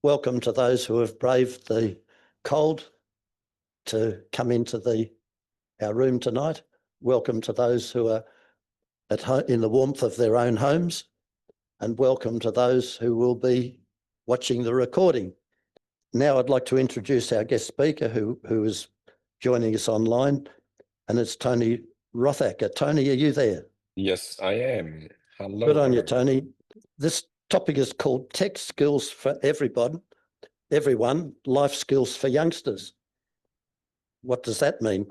welcome to those who have braved the cold to come into our room tonight. Welcome to those who are at home in the warmth of their own homes, and welcome to those who will be watching the recording. Now I'd like to introduce our guest speaker who is joining us online, and it's Tony Rothacker. Tony, are you there? Yes, I am. Hello. Good on you, Tony. This topic is called Tech Skills for Everyone, Life Skills for Youngsters. What does that mean?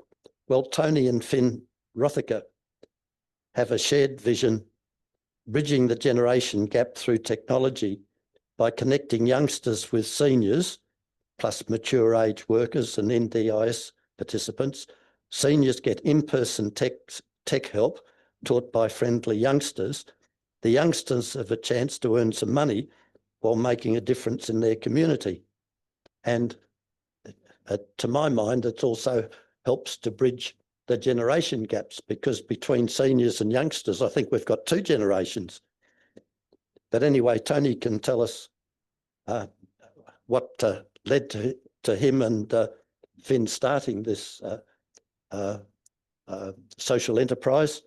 Well, Tony and Finn Rothacker have a shared vision, bridging the generation gap through technology by connecting youngsters with seniors, plus mature age workers and NDIS participants. Seniors get in-person tech help taught by friendly youngsters. The youngsters have a chance to earn some money while making a difference in their community. And to my mind, it also helps to bridge the generation gaps, because between seniors and youngsters, I think we've got two generations. But anyway, Tony can tell us what led to him and Finn starting this social enterprise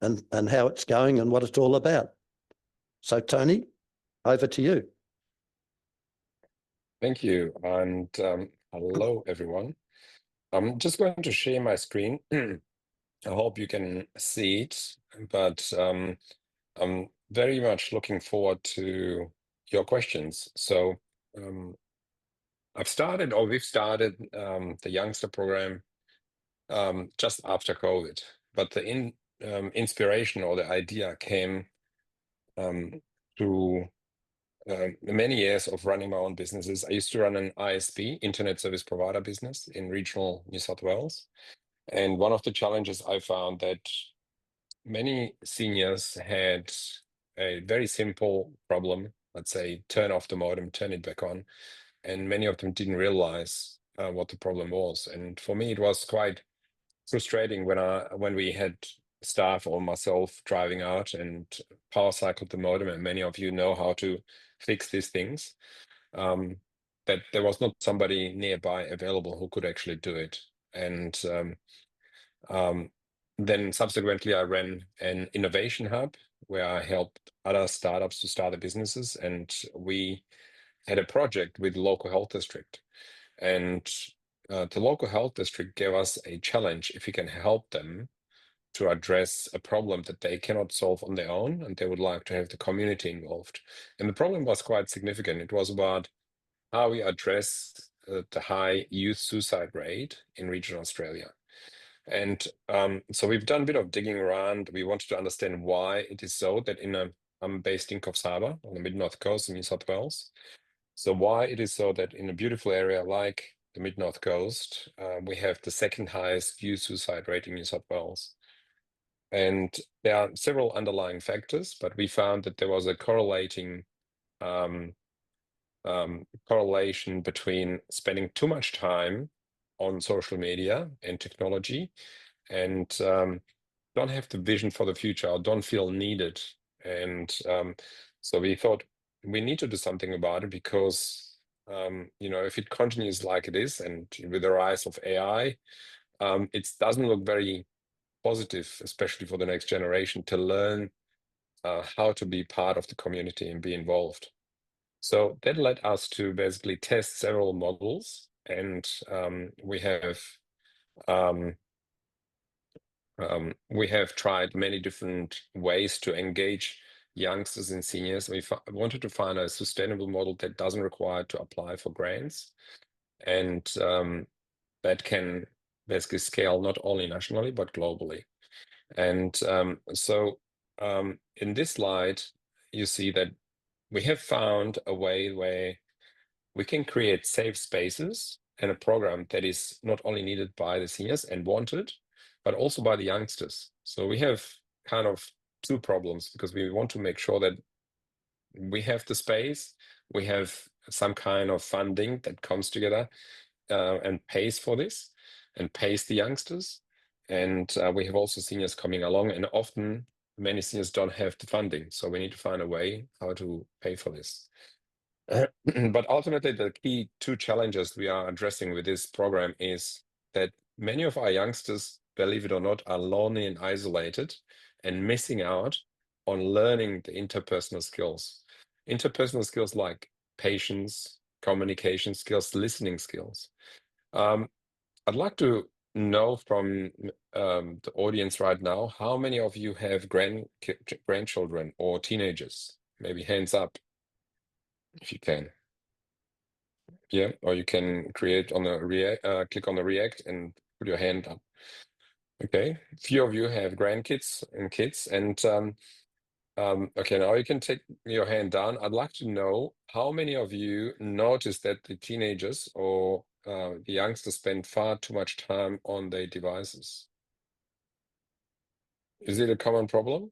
and how it's going and what it's all about. So Tony, over to you. Thank you, and hello everyone. I'm just going to share my screen. I hope you can see it, but I'm very much looking forward to your questions. So we've started the youngster program just after COVID, but the inspiration or the idea came through many years of running my own businesses. I used to run an ISP, Internet Service Provider business, in regional New South Wales. And one of the challenges I found that many seniors had a very simple problem, let's say, turn off the modem, turn it back on. And many of them didn't realize what the problem was. And for me, it was quite frustrating when we had staff or myself driving out and power cycled the modem, and many of you know how to fix these things, that there was not somebody nearby available who could actually do it. And then subsequently, I ran an innovation hub where I helped other startups to start their businesses, and we had a project with the local health district. And the local health district gave us a challenge if we can help them to address a problem that they cannot solve on their own, and they would like to have the community involved. And the problem was quite significant. It was about how we address the high youth suicide rate in regional Australia. And so we've done a bit of digging around. We wanted to understand why it is so that I'm based in Coffs Harbour on the mid-north coast of New South Wales. So why it is so that in a beautiful area like the mid-north coast, we have the second highest youth suicide rate in New South Wales. And there are several underlying factors, but we found that there was a correlation between spending too much time on social media and technology and don't have the vision for the future or don't feel needed. And so we thought we need to do something about it, because if it continues like it is, and with the rise of AI, it doesn't look very positive, especially for the next generation, to learn how to be part of the community and be involved. So that led us to basically test several models, and we have tried many different ways to engage youngsters and seniors. We wanted to find a sustainable model that doesn't require to apply for grants, and that can basically scale not only nationally but globally. And so in this slide, you see that we have found a way where we can create safe spaces and a program that is not only needed by the seniors and wanted, but also by the youngsters. So we have kind of two problems, because we want to make sure that we have the space, we have some kind of funding that comes together and pays for this and pays the youngsters. And we have also seniors coming along, and often many seniors don't have the funding. So we need to find a way how to pay for this. But ultimately, the key two challenges we are addressing with this program is that many of our youngsters, believe it or not, are lonely and isolated and missing out on learning the interpersonal skills. Interpersonal skills like patience, communication skills, listening skills. I'd like to know from the audience right now, how many of you have grandchildren or teenagers? Maybe hands up if you can. Yeah, or you can create on the click on the react and put your hand up. Okay, few of you have grandkids and kids, and okay, now you can take your hand down. I'd like to know how many of you notice that the teenagers or the youngsters spend far too much time on their devices. Is it a common problem?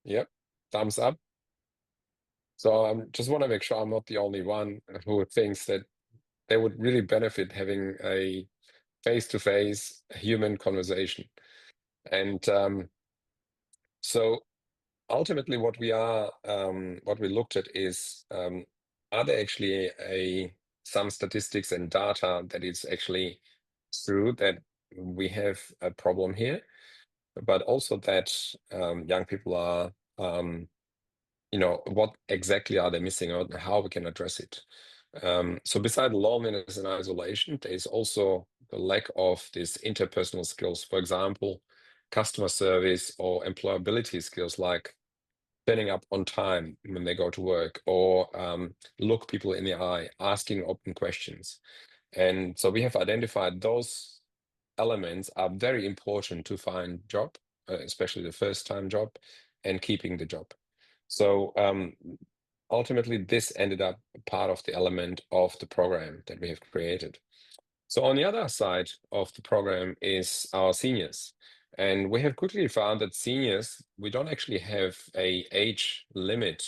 Yep, thumbs up. So I just want to make sure I'm not the only one who thinks that they would really benefit having a face-to-face human conversation. And so ultimately what we looked at is, are there actually some statistics and data that it's actually true that we have a problem here, but also that young people are, what exactly are they missing out and how we can address it. So beside loneliness and isolation, there is also the lack of these interpersonal skills. For example, customer service or employability skills like turning up on time when they go to work, or look people in the eye, asking open questions. And so we have identified those elements are very important to find job, especially the first time job, and keeping the job. So ultimately, this ended up part of the element of the program that we have created. So on the other side of the program is our seniors. And we have quickly found that seniors, we don't actually have a age limit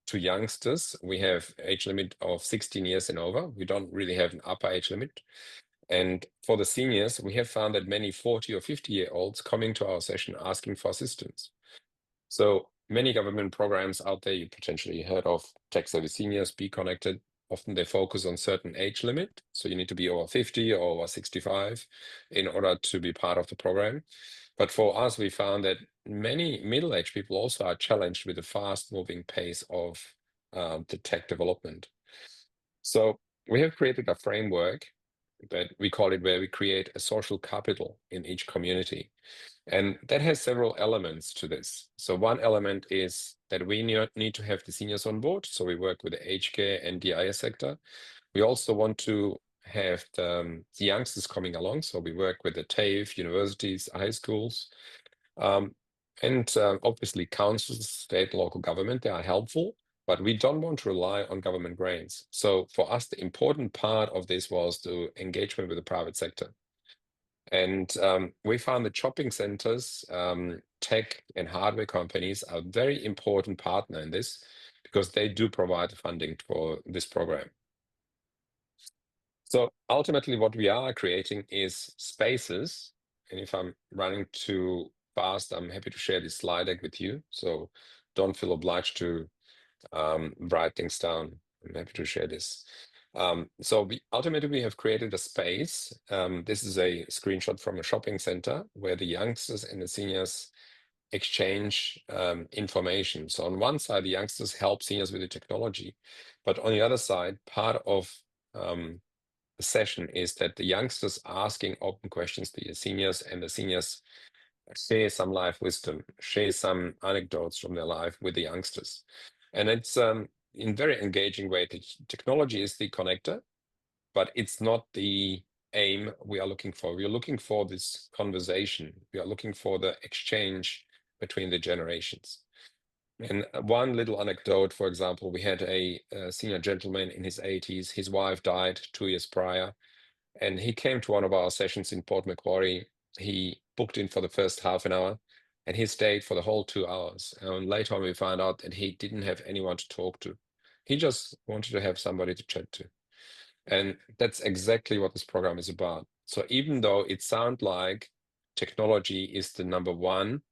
to youngsters. We have age limit of 16 years and over. We don't really have an upper age limit. And for the seniors, we have found that many 40 or 50-year-olds coming to our session asking for assistance. So many government programs out there you potentially heard of, Tech Savvy Seniors, Be Connected. Often they focus on certain age limit. So you need to be over 50 or over 65 in order to be part of the program. But for us, we found that many middle-aged people also are challenged with the fast-moving pace of the tech development. So we have created a framework that we call it where we create a social capital in each community. And that has several elements to this. So one element is that we need to have the seniors on board. So we work with the aged care and DIS sector. We also want to have the youngsters coming along. So we work with the TAFE, universities, high schools, and obviously councils, state, local government, they are helpful, but we don't want to rely on government grants. So for us, the important part of this was the engagement with the private sector. And we found that shopping centers, tech and hardware companies are a very important partner in this because they do provide funding for this program. So ultimately what we are creating is spaces. And if I'm running too fast, I'm happy to share this slide deck with you. So don't feel obliged to write things down. I'm happy to share this. So ultimately we have created a space. This is a screenshot from a shopping center where the youngsters and the seniors exchange information. So on one side, the youngsters help seniors with the technology, but on the other side, part of the session is that the youngsters asking open questions to the seniors, and the seniors share some life wisdom, share some anecdotes from their life with the youngsters. And it's in very engaging way. The technology is the connector, but it's not the aim we are looking for. We are looking for this conversation. We are looking for the exchange between the generations. And one little anecdote, for example, we had a senior gentleman in his 80s. His wife died 2 years prior, and he came to one of our sessions in Port Macquarie. He booked in for the first half an hour, and he stayed for the whole 2 hours. And later on, we found out that he didn't have anyone to talk to. He just wanted to have somebody to chat to. And that's exactly what this program is about. So even though it sounds like technology is the number one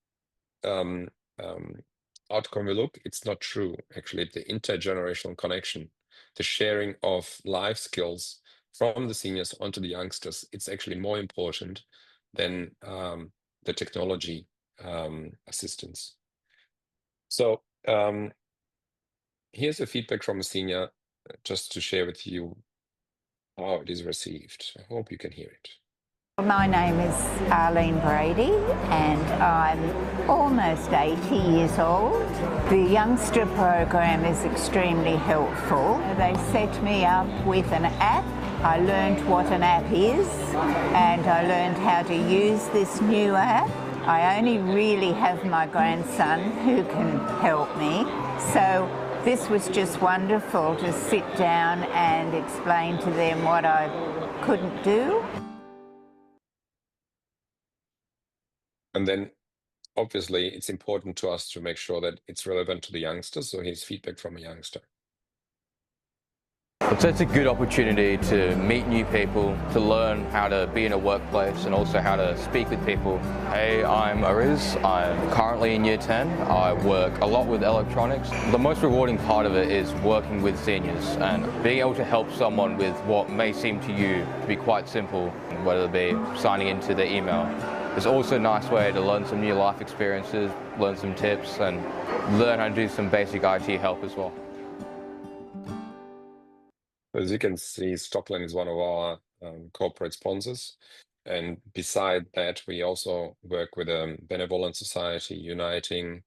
outcome we look, it's not true. Actually, the intergenerational connection the sharing of life skills from the seniors onto the youngsters, it's actually more important than the technology assistance. So here's a feedback from a senior, just to share with you how it is received. I hope you can hear it. My name is Arlene Brady and I'm almost 80 years old. The youngster program is extremely helpful. They set me up with an app. I learned what an app is and I learned how to use this new app. I only really have my grandson who can help me. So this was just wonderful to sit down and explain to them what I couldn't do. And then obviously it's important to us to make sure that it's relevant to the youngsters. So here's feedback from a youngster. So it's a good opportunity to meet new people, to learn how to be in a workplace and also how to speak with people. Hey, I'm Ariz. I'm currently in year 10. I work a lot with electronics. The most rewarding part of it is working with seniors and being able to help someone with what may seem to you to be quite simple, whether it be signing into their email. It's also a nice way to learn some new life experiences, learn some tips and learn how to do some basic IT help as well. As you can see, Stockland is one of our corporate sponsors. And beside that, we also work with a benevolent society, Uniting.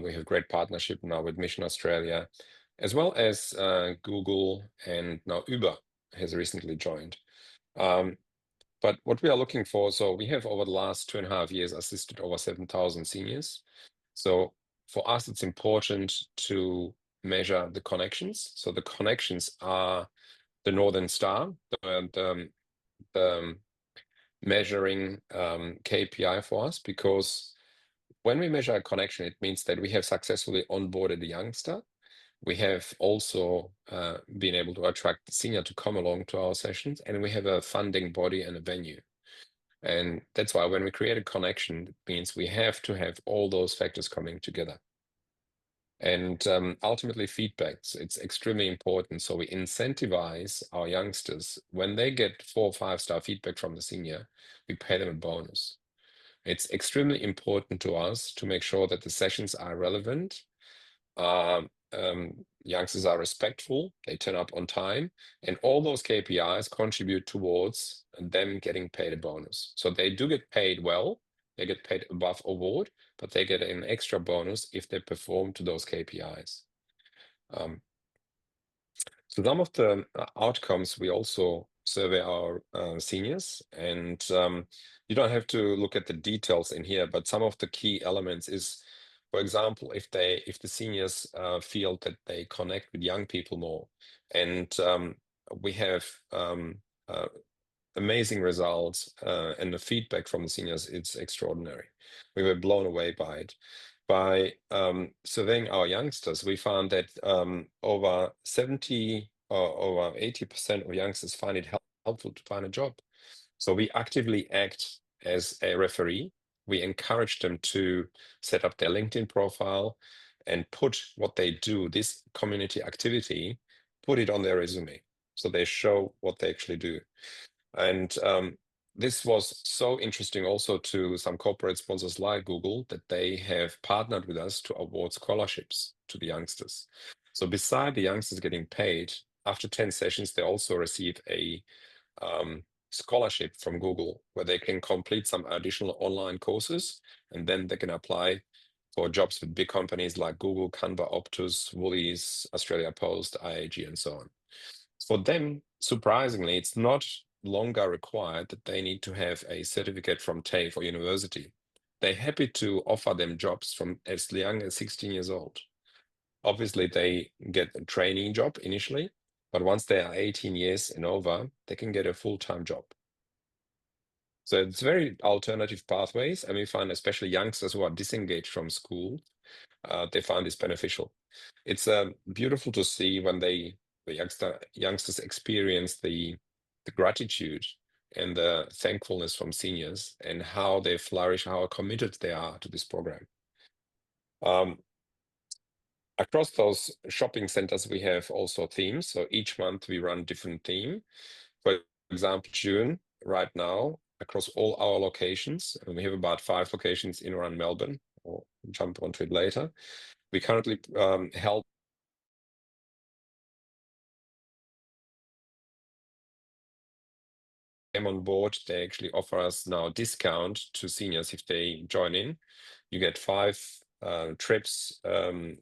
We have great partnership now with Mission Australia, as well as Google, and now Uber has recently joined. But what we are looking for, so we have over the last 2.5 years assisted over 7,000 seniors. So for us, it's important to measure the connections. So the connections are the Northern Star, the measuring KPI for us, because when we measure a connection, it means that we have successfully onboarded the youngster. We have also been able to attract the senior to come along to our sessions, and we have a funding body and a venue. And that's why when we create a connection, it means we have to have all those factors coming together. And ultimately feedbacks, it's extremely important. So we incentivize our youngsters. When they get 4 or 5-star feedback from the senior, we pay them a bonus. It's extremely important to us to make sure that the sessions are relevant. Youngsters are respectful, they turn up on time, and all those KPIs contribute towards them getting paid a bonus. So they do get paid well, they get paid above award, but they get an extra bonus if they perform to those KPIs. So some of the outcomes, we also survey our seniors, and you don't have to look at the details in here, but some of the key elements is, for example, if the seniors feel that they connect with young people more, and we have amazing results, and the feedback from the seniors, it's extraordinary. We were blown away by it. By surveying our youngsters, we found that over 70 or over 80% of youngsters find it helpful to find a job. So we actively act as a referee. We encourage them to set up their LinkedIn profile and put what they do, this community activity, put it on their resume. So they show what they actually do. And this was so interesting also to some corporate sponsors like Google, that they have partnered with us to award scholarships to the youngsters. So beside the youngsters getting paid, after 10 sessions, they also receive a scholarship from Google where they can complete some additional online courses, and then they can apply for jobs with big companies like Google, Canva, Optus, Woolies, Australia Post, IAG, and so on. For them, surprisingly, it's not longer required that they need to have a certificate from TAFE or university. They're happy to offer them jobs from as young as 16 years old. Obviously, they get a training job initially, but once they are 18 years and over, they can get a full-time job. So it's very alternative pathways, and we find especially youngsters who are disengaged from school, they find this beneficial. It's beautiful to see when the youngsters experience the gratitude and the thankfulness from seniors, and how they flourish, how committed they are to this program. Across those shopping centers, we have also themes. So each month we run different theme. For example, June, right now, across all our locations, and we have about 5 locations in around Melbourne. I'll jump onto it later. We currently help them on board. They actually offer us now a discount to seniors if they join in. You get 5 trips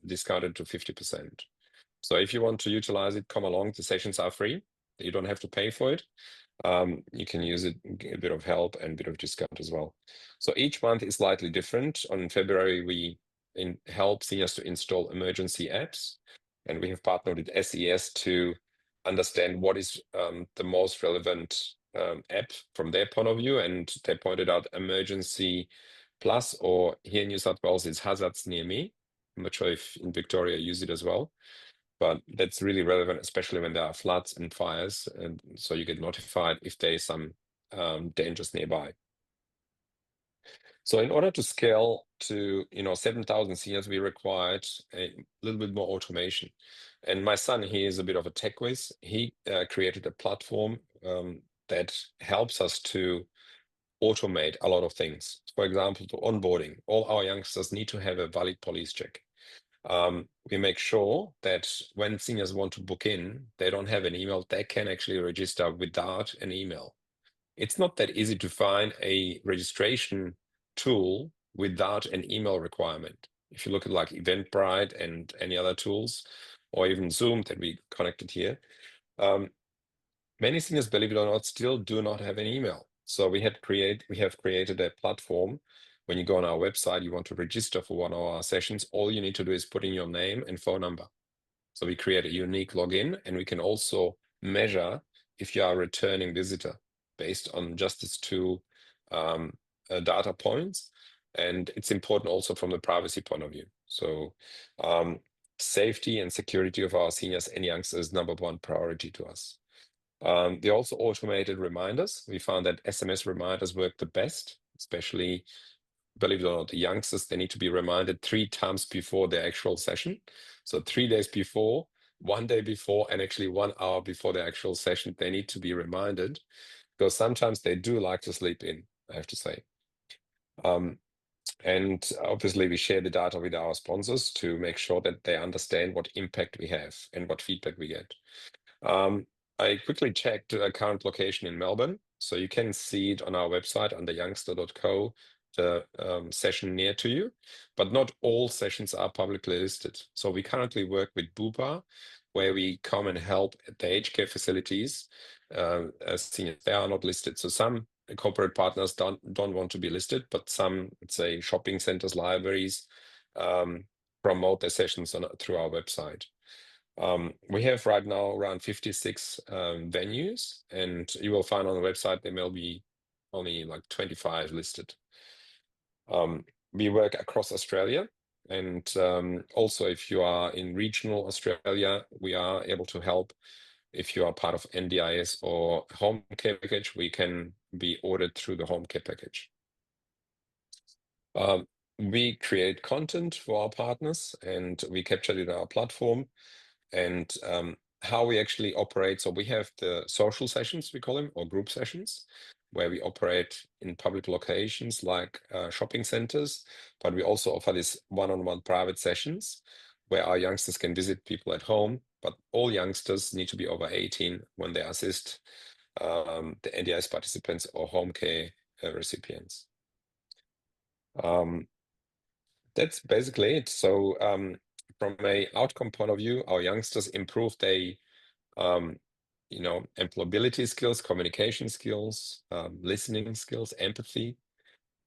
discounted to 50%. So if you want to utilize it, come along. The sessions are free. You don't have to pay for it. You can use it, get a bit of help and a bit of discount as well. So each month is slightly different. On February, we help seniors to install emergency apps, and we have partnered with SES to understand what is the most relevant app from their point of view, and they pointed out Emergency Plus, or here in New South Wales, it's Hazards Near Me. I'm not sure if in Victoria use it as well, but that's really relevant, especially when there are floods and fires, and so you get notified if there is some dangers nearby. So in order to scale to 7,000 seniors, we required a little bit more automation. And my son, he is a bit of a tech whiz. He created a platform that helps us to automate a lot of things. For example, to onboarding, all our youngsters need to have a valid police check. We make sure that when seniors want to book in, they don't have an email, they can actually register without an email. It's not that easy to find a registration tool without an email requirement. If you look at like Eventbrite and any other tools, or even Zoom that we connected here, many seniors, believe it or not, still do not have an email. So we have created a platform. When you go on our website, you want to register for one of our sessions, all you need to do is put in your name and phone number. So we create a unique login, and we can also measure if you are a returning visitor based on just these 2 data points. And it's important also from the privacy point of view. So safety and security of our seniors and youngsters is #1 priority to us. They also automated reminders. We found that SMS reminders work the best, especially, believe it or not, the youngsters, they need to be reminded 3 times before their actual session. So 3 days before, 1 day before, and actually 1 hour before the actual session, they need to be reminded, because sometimes they do like to sleep in, I have to say. And obviously we share the data with our sponsors to make sure that they understand what impact we have and what feedback we get. I quickly checked a current location in Melbourne, so you can see it on our website under youngster.co, the session near to you, but not all sessions are publicly listed. So we currently work with Bupa, where we come and help at the aged care facilities as seniors. They are not listed. So some corporate partners don't want to be listed, but some, let's say, shopping centers, libraries, promote their sessions through our website. We have right now around 56 venues, and you will find on the website there may be only like 25 listed. We work across Australia, and also if you are in regional Australia, we are able to help. If you are part of NDIS or home care package, we can be ordered through the home care package. We create content for our partners, and we capture it in our platform. And how we actually operate, so we have the social sessions, we call them, or group sessions, where we operate in public locations like shopping centers, but we also offer these one-on-one private sessions where our youngsters can visit people at home, but all youngsters need to be over 18 when they assist the NDIS participants or home care recipients. That's basically it. So from an outcome point of view, our youngsters improve their employability skills, communication skills, listening skills, empathy.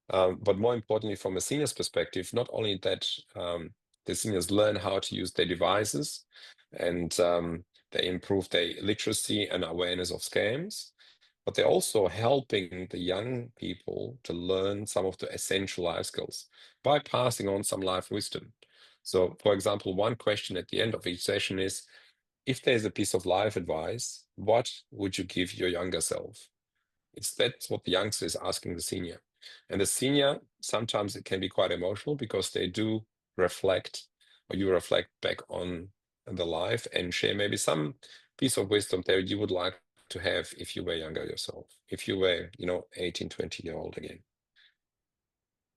But more importantly, from a senior's perspective, not only that the seniors learn how to use their devices, and they improve their literacy and awareness of scams, but they're also helping the young people to learn some of the essential life skills by passing on some life wisdom. So, for example, one question at the end of each session is, if there's a piece of life advice, what would you give your younger self? That's what the youngster is asking the senior. And the senior, sometimes it can be quite emotional because they do reflect or you reflect back on the life and share maybe some piece of wisdom that you would like to have if you were younger yourself, if you were, 18, 20-year-old again.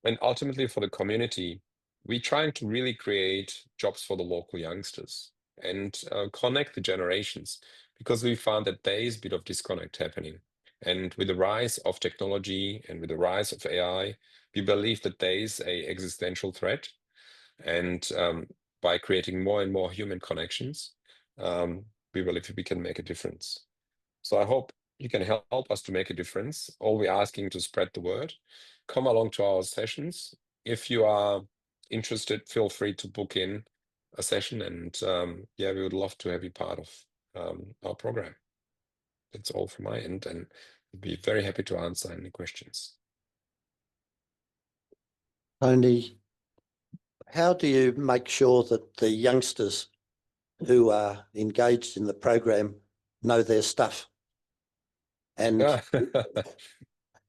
And ultimately for the community, we're trying to really create jobs for the local youngsters and connect the generations, because we found that there is a bit of disconnect happening. And with the rise of technology and with the rise of AI, we believe that there is a existential threat. And by creating more and more human connections, we believe we can make a difference. So I hope you can help us to make a difference. All we're asking to spread the word. Come along to our sessions. If you are interested, feel free to book in a session, and we would love to have you part of our program. That's all from my end, and I'd be very happy to answer any questions. Tony, how do you make sure that the youngsters who are engaged in the program know their stuff? And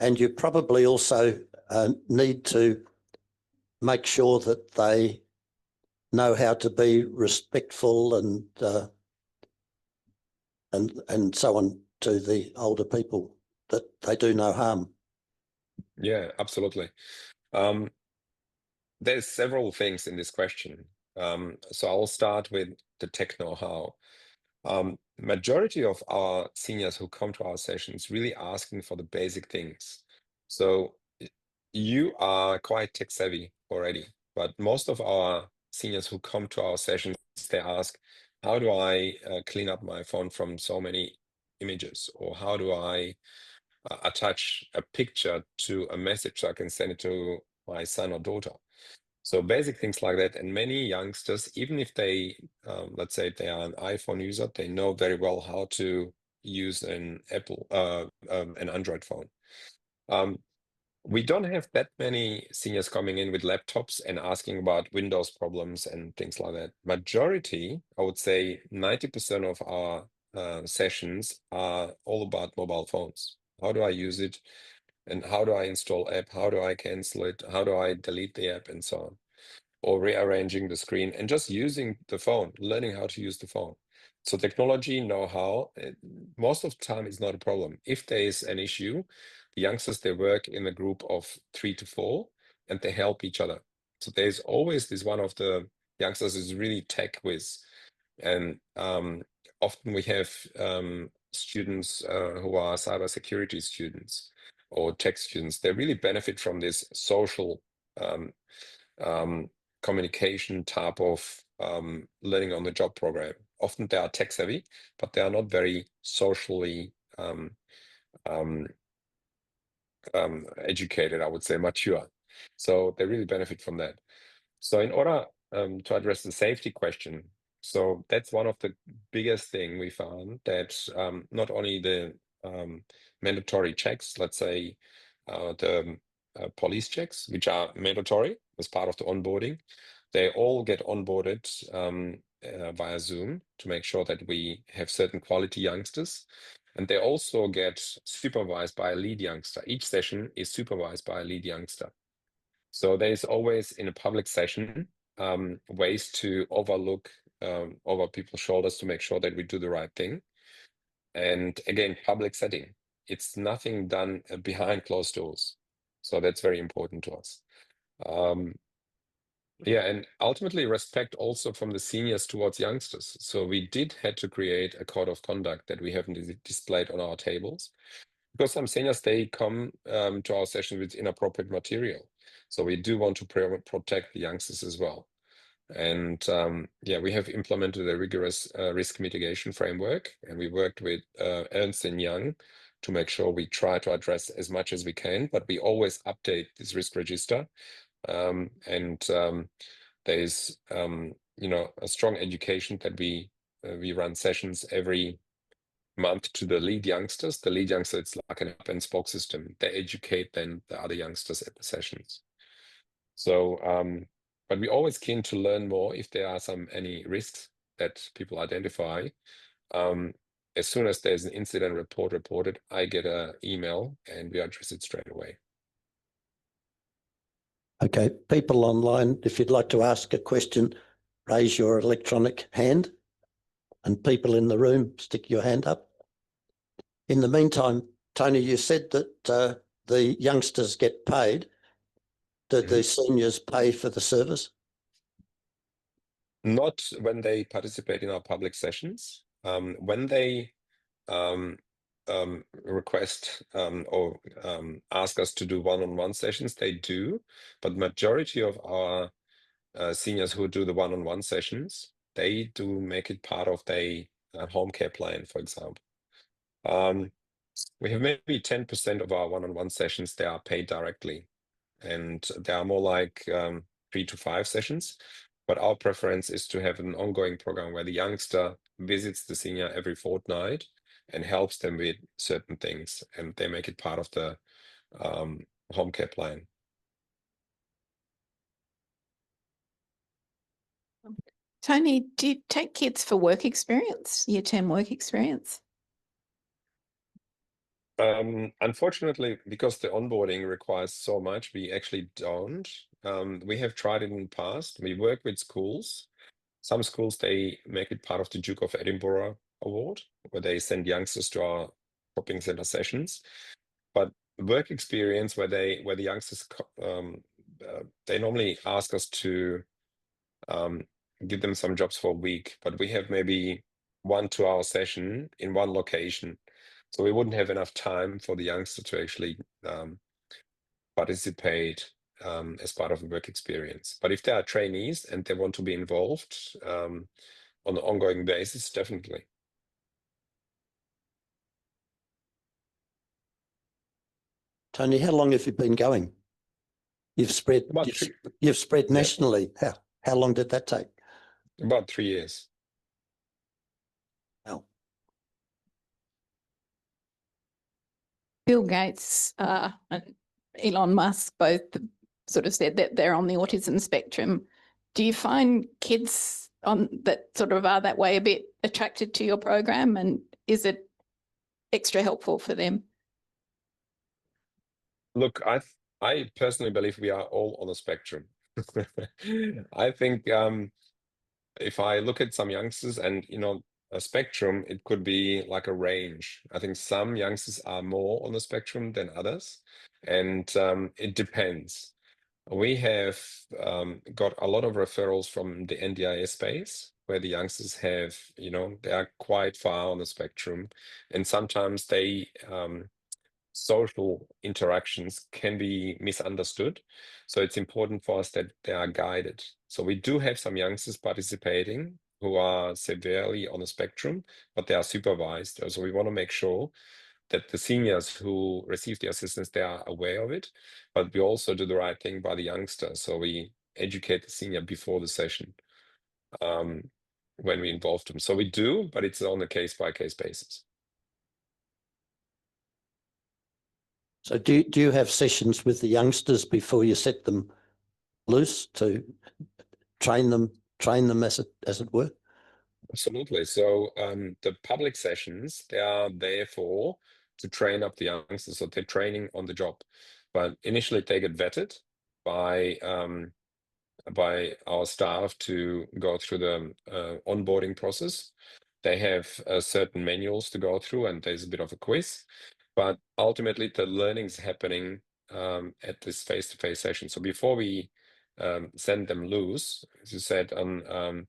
and you probably also need to make sure that they know how to be respectful and so on to the older people, that they do no harm. Yeah, absolutely. There's several things in this question. So I'll start with the tech know-how. Majority of our seniors who come to our sessions really asking for the basic things. So you are quite tech savvy already, but most of our seniors who come to our sessions, they ask, how do I clean up my phone from so many images? Or how do I attach a picture to a message so I can send it to my son or daughter? So basic things like that. And many youngsters, even if they, let's say they are an iPhone user, they know very well how to use an Android phone. We don't have that many seniors coming in with laptops and asking about Windows problems and things like that. Majority, I would say 90% of our sessions are all about mobile phones. How do I use it? And how do I install app? How do I cancel it? How do I delete the app and so on? Or rearranging the screen and just using the phone, learning how to use the phone. So technology know-how, most of the time is not a problem. If there is an issue, the youngsters, they work in a group of 3 to 4 and they help each other. So there's always this one of the youngsters is really tech whiz. And often we have students who are cybersecurity students or tech students. They really benefit from this social communication type of learning on the job program. Often they are tech savvy, but they are not very socially educated, I would say, mature. So they really benefit from that. So in order to address the safety question, so that's one of the biggest thing we found, that not only the mandatory checks, let's say the police checks, which are mandatory as part of the onboarding, they all get onboarded via Zoom to make sure that we have certain quality youngsters. And they also get supervised by a lead youngster. Each session is supervised by a lead youngster. So there is always in a public session ways to overlook over people's shoulders to make sure that we do the right thing. And again, public setting, it's nothing done behind closed doors. So that's very important to us. And ultimately respect also from the seniors towards youngsters. So we had to create a code of conduct that we haven't displayed on our tables, because some seniors, they come to our session with inappropriate material. So we do want to protect the youngsters as well. And we have implemented a rigorous risk mitigation framework, and we worked with Ernst & Young to make sure we try to address as much as we can, but we always update this risk register. There's a strong education that we run sessions every month to the lead youngsters. The lead youngster, it's like an up and spoke system. They educate then the other youngsters at the sessions. So, but we're always keen to learn more if there are any risks that people identify. As soon as there's an incident reported, I get an email and we address it straight away. Okay, people online, if you'd like to ask a question, raise your electronic hand, and people in the room stick your hand up. In the meantime, Tony, you said that the youngsters get paid. Do the seniors pay for the service? Not when they participate in our public sessions. When they request or ask us to do one-on-one sessions, they do. But majority of our seniors who do the one-on-one sessions, they do make it part of their home care plan, for example. We have maybe 10% of our one-on-one sessions, they are paid directly. And there are more like 3 to 5 sessions. But our preference is to have an ongoing program where the youngster visits the senior every fortnight and helps them with certain things, and they make it part of the home care plan. Tony, do you take kids for work experience, year 10 work experience? Unfortunately, because the onboarding requires so much, we actually don't. We have tried it in the past. We work with schools. Some schools, they make it part of the Duke of Edinburgh Award, where they send youngsters to our shopping center sessions. But work experience, where the youngsters, they normally ask us to give them some jobs for a week, but we have maybe 1 2-hour session in one location. So we wouldn't have enough time for the youngster to actually participate as part of the work experience. But if they are trainees and they want to be involved on an ongoing basis, definitely. Tony, how long have you been going? You've spread nationally. Yeah. How long did that take? About 3 years. Wow. Bill Gates and Elon Musk both sort of said that they're on the autism spectrum. Do you find kids on that sort of are that way a bit attracted to your program, and is it extra helpful for them? Look, I personally believe we are all on a spectrum. I think if I look at some youngsters and, a spectrum, it could be like a range. I think some youngsters are more on the spectrum than others, and it depends. We have got a lot of referrals from the NDIS space, where the youngsters have, they are quite far on the spectrum, and sometimes they social interactions can be misunderstood. So it's important for us that they are guided. So we do have some youngsters participating who are severely on the spectrum, but they are supervised. So we want to make sure that the seniors who receive the assistance, they are aware of it, but we also do the right thing by the youngster. So we educate the senior before the session when we involve them. So we do, but it's on a case-by-case basis. So do you have sessions with the youngsters before you set them loose to train them as it were? Absolutely. So the public sessions, they are there to train up the youngsters, so they're training on the job. But initially they get vetted by our staff to go through the onboarding process. They have certain manuals to go through, and there's a bit of a quiz. But ultimately, the learning is happening at this face-to-face session. So before we send them loose, as you said, and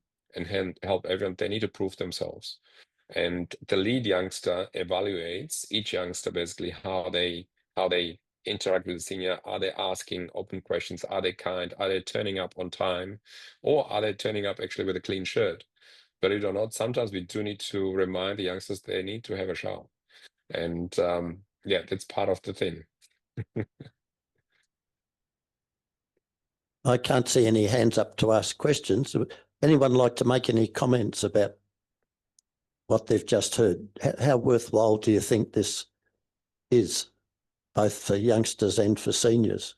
help everyone, they need to prove themselves. And the lead youngster evaluates each youngster basically how they interact with the senior. Are they asking open questions? Are they kind? Are they turning up on time? Or are they turning up actually with a clean shirt? Believe it or not, sometimes we do need to remind the youngsters they need to have a shower. And yeah, that's part of the thing. I can't see any hands up to ask questions. Anyone like to make any comments about what they've just heard? How worthwhile do you think this is, both for youngsters and for seniors?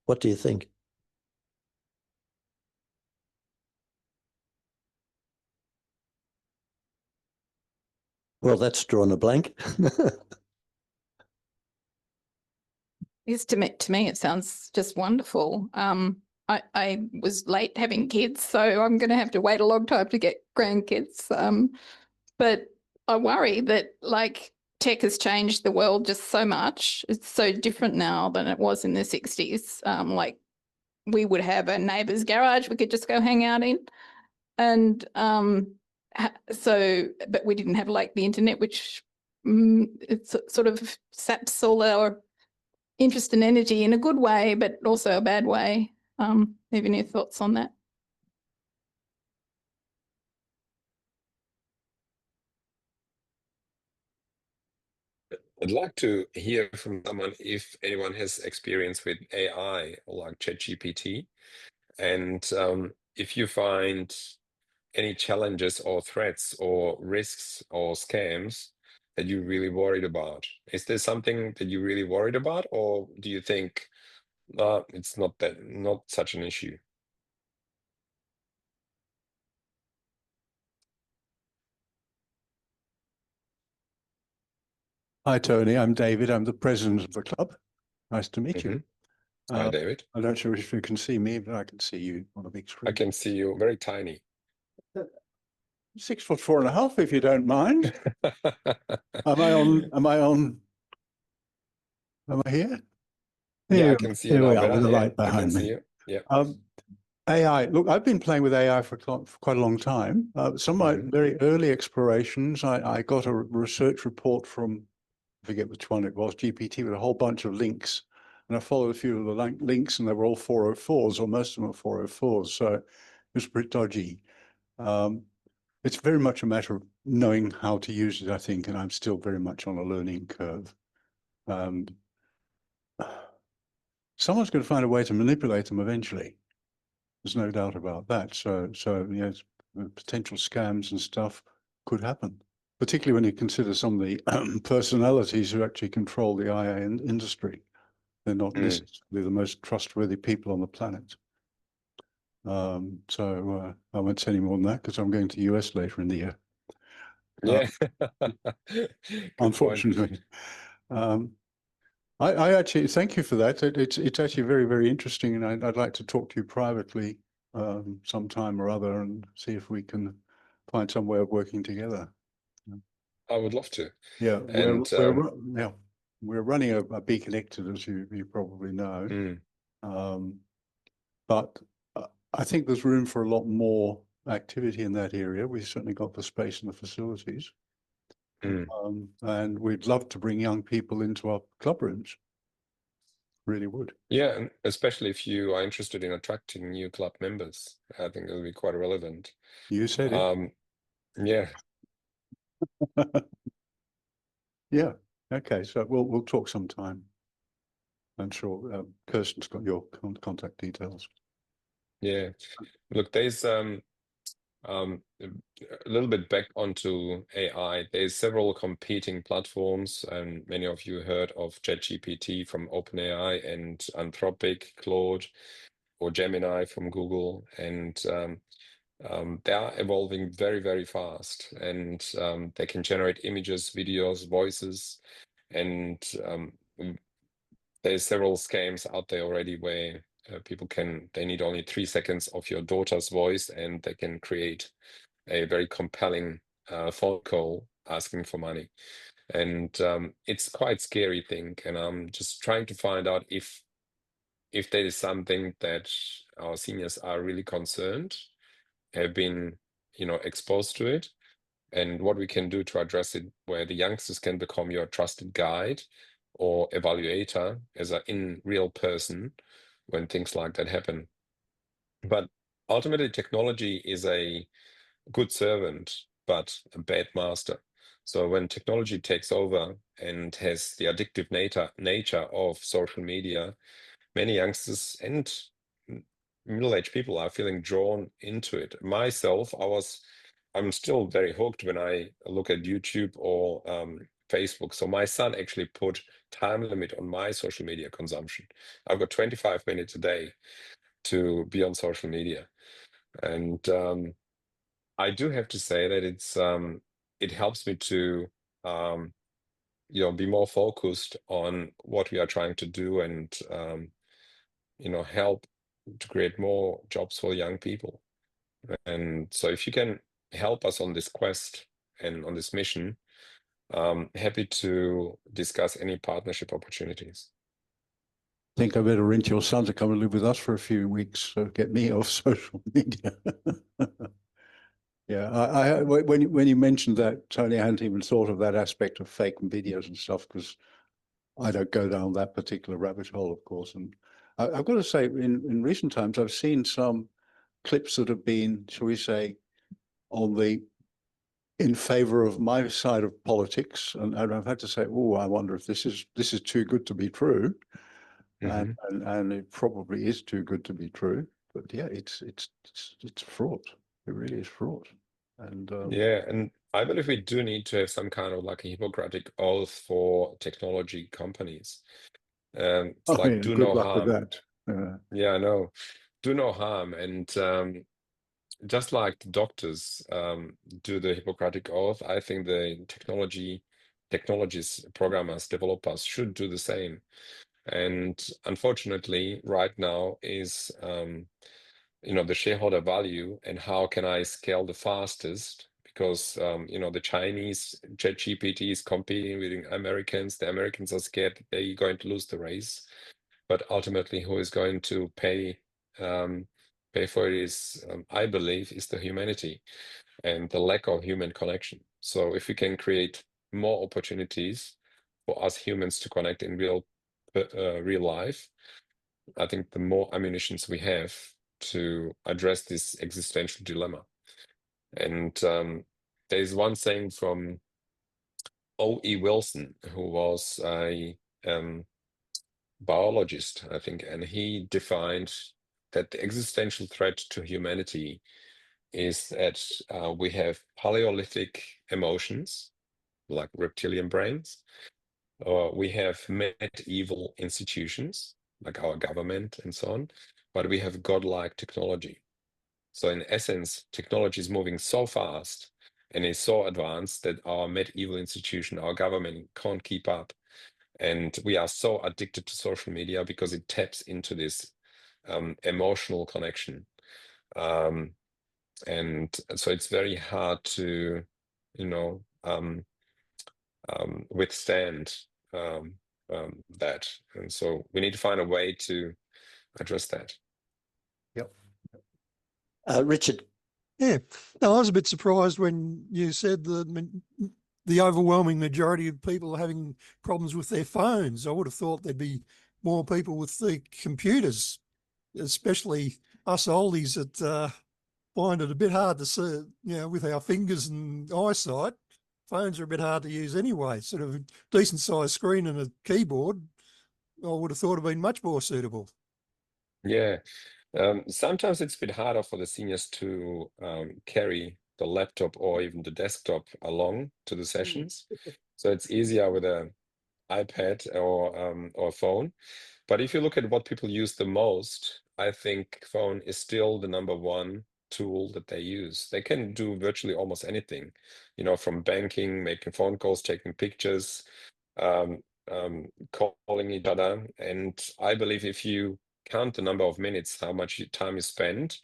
What do you think? Well, that's drawn a blank. To me, it sounds just wonderful. I was late having kids, so I'm going to have to wait a long time to get grandkids. But I worry that like tech has changed the world just so much. It's so different now than it was in the 60s. Like we would have a neighbour's garage we could just go hang out in. And so, but we didn't have like the internet, which it sort of saps all our interest and energy in a good way, but also a bad way. Have any thoughts on that? I'd like to hear from someone if anyone has experience with AI like ChatGPT, and if you find any challenges or threats or risks or scams that you're really worried about. Is there something that you're really worried about, or do you think it's not such an issue? Hi, Tony. I'm David. I'm the president of the club. Nice to meet you. Hi, David. I'm not sure if you can see me, but I can see you on a big screen. I can see you very tiny. 6'4.5", if you don't mind. Am I on? Am I here? Yeah, I can see you here now we are better. with the Yeah, light I can behind see me. you. Yeah. AI. Look, I've been playing with AI for quite a long time. Some of my very early explorations, I got a research report from, I forget which one it was, GPT, with a whole bunch of links. And I followed a few of the links, and they were all 404s, or most of them were 404s. So it was pretty dodgy. It's very much a matter of knowing how to use it, I think, and I'm still very much on a learning curve. Someone's going to find a way to manipulate them eventually. There's no doubt about that. So yes, potential scams and stuff could happen, particularly when you consider some of the personalities who actually control the AI industry. They're not necessarily the most trustworthy people on the planet. So I won't say any more than that because I'm going to the US later in the year. Yeah. Unfortunately. I actually thank you for that. It's actually very, very interesting, and I'd like to talk to you privately sometime or other and see if we can find some way of working together. I would love to. Yeah, And we're running a Be Connected, as you probably know. But I think there's room for a lot more activity in that area. We've certainly got the space and the facilities. And we'd love to bring young people into our club rooms. Really would. Yeah, and especially if you are interested in attracting new club members, I think it'll be quite relevant. You said it. Yeah. Yeah. Okay. So we'll talk sometime. I'm sure Kirsten's got your contact details. Yeah. Look, there's a little bit back onto AI. There's several competing platforms, and many of you heard of ChatGPT from OpenAI and Anthropic, Claude, or Gemini from Google, and they are evolving very, very fast, and they can generate images, videos, voices, and there's several scams out there already where they need only 3 seconds of your daughter's voice and they can create a very compelling phone call asking for money. And it's quite scary thing. And I'm just trying to find out if there is something that our seniors are really concerned, have been, exposed to it, and what we can do to address it, where the youngsters can become your trusted guide or evaluator as a in real person when things like that happen. But ultimately, technology is a good servant, but a bad master. So when technology takes over and has the addictive nature of social media, many youngsters and middle-aged people are feeling drawn into it. Myself, I'm still very hooked when I look at YouTube or Facebook. So my son actually put time limit on my social media consumption. I've got 25 minutes a day to be on social media. And I do have to say that it helps me to be more focused on what we are trying to do and help to create more jobs for young people. And so if you can help us on this quest and on this mission, happy to discuss any partnership opportunities. I think I better rent your son to come and live with us for a few weeks, so get me off social media. Yeah, when you mentioned that, Tony, I hadn't even thought of that aspect of fake videos and stuff, because I don't go down that particular rabbit hole, of course. And I've got to say, in recent times, I've seen some clips that have been, shall we say, in favor of my side of politics, and I've had to say, oh, I wonder if this is too good to be true. And it probably is too good to be true. But yeah, it's fraught. It really is fraught. And yeah, and I believe we do need to have some kind of like a Hippocratic oath for technology companies. It's like yeah, do good no luck with harm. that. Yeah, I know. Do no harm. And just like the doctors do the Hippocratic oath, I think the technologies, programmers, developers should do the same. And unfortunately, right now is the shareholder value and how can I scale the fastest? Because the Chinese ChatGPT is competing with the Americans. The Americans are scared that they're going to lose the race, but ultimately, who is going to pay for it is, I believe, is the humanity and the lack of human connection. So if we can create more opportunities for us humans to connect in real life, I think the more ammunitions we have to address this existential dilemma. And there's one saying from O.E. Wilson, who was a biologist, I think, and he defined that the existential threat to humanity is that we have Paleolithic emotions, like reptilian brains, or we have medieval institutions, like our government and so on, but we have godlike technology. So in essence, technology is moving so fast and is so advanced that our medieval institution, our government can't keep up. And we are so addicted to social media because it taps into this emotional connection. And so it's very hard to, withstand that. And so we need to find a way to address that. Yep. Richard. Yeah, no, I was a bit surprised when you said the overwhelming majority of people are having problems with their phones. I would have thought there'd be more people with the computers, especially us oldies that find it a bit hard to see, with our fingers and eyesight. Phones are a bit hard to use anyway. Sort of a decent sized screen and a keyboard, I would have thought have been much more suitable. Yeah. Sometimes it's a bit harder for the seniors to carry the laptop or even the desktop along to the sessions. So it's easier with an iPad or phone. But if you look at what people use the most, I think phone is still the number one tool that they use. They can do virtually almost anything, from banking, making phone calls, taking pictures, calling each other. And I believe if you count the number of minutes, how much time you spend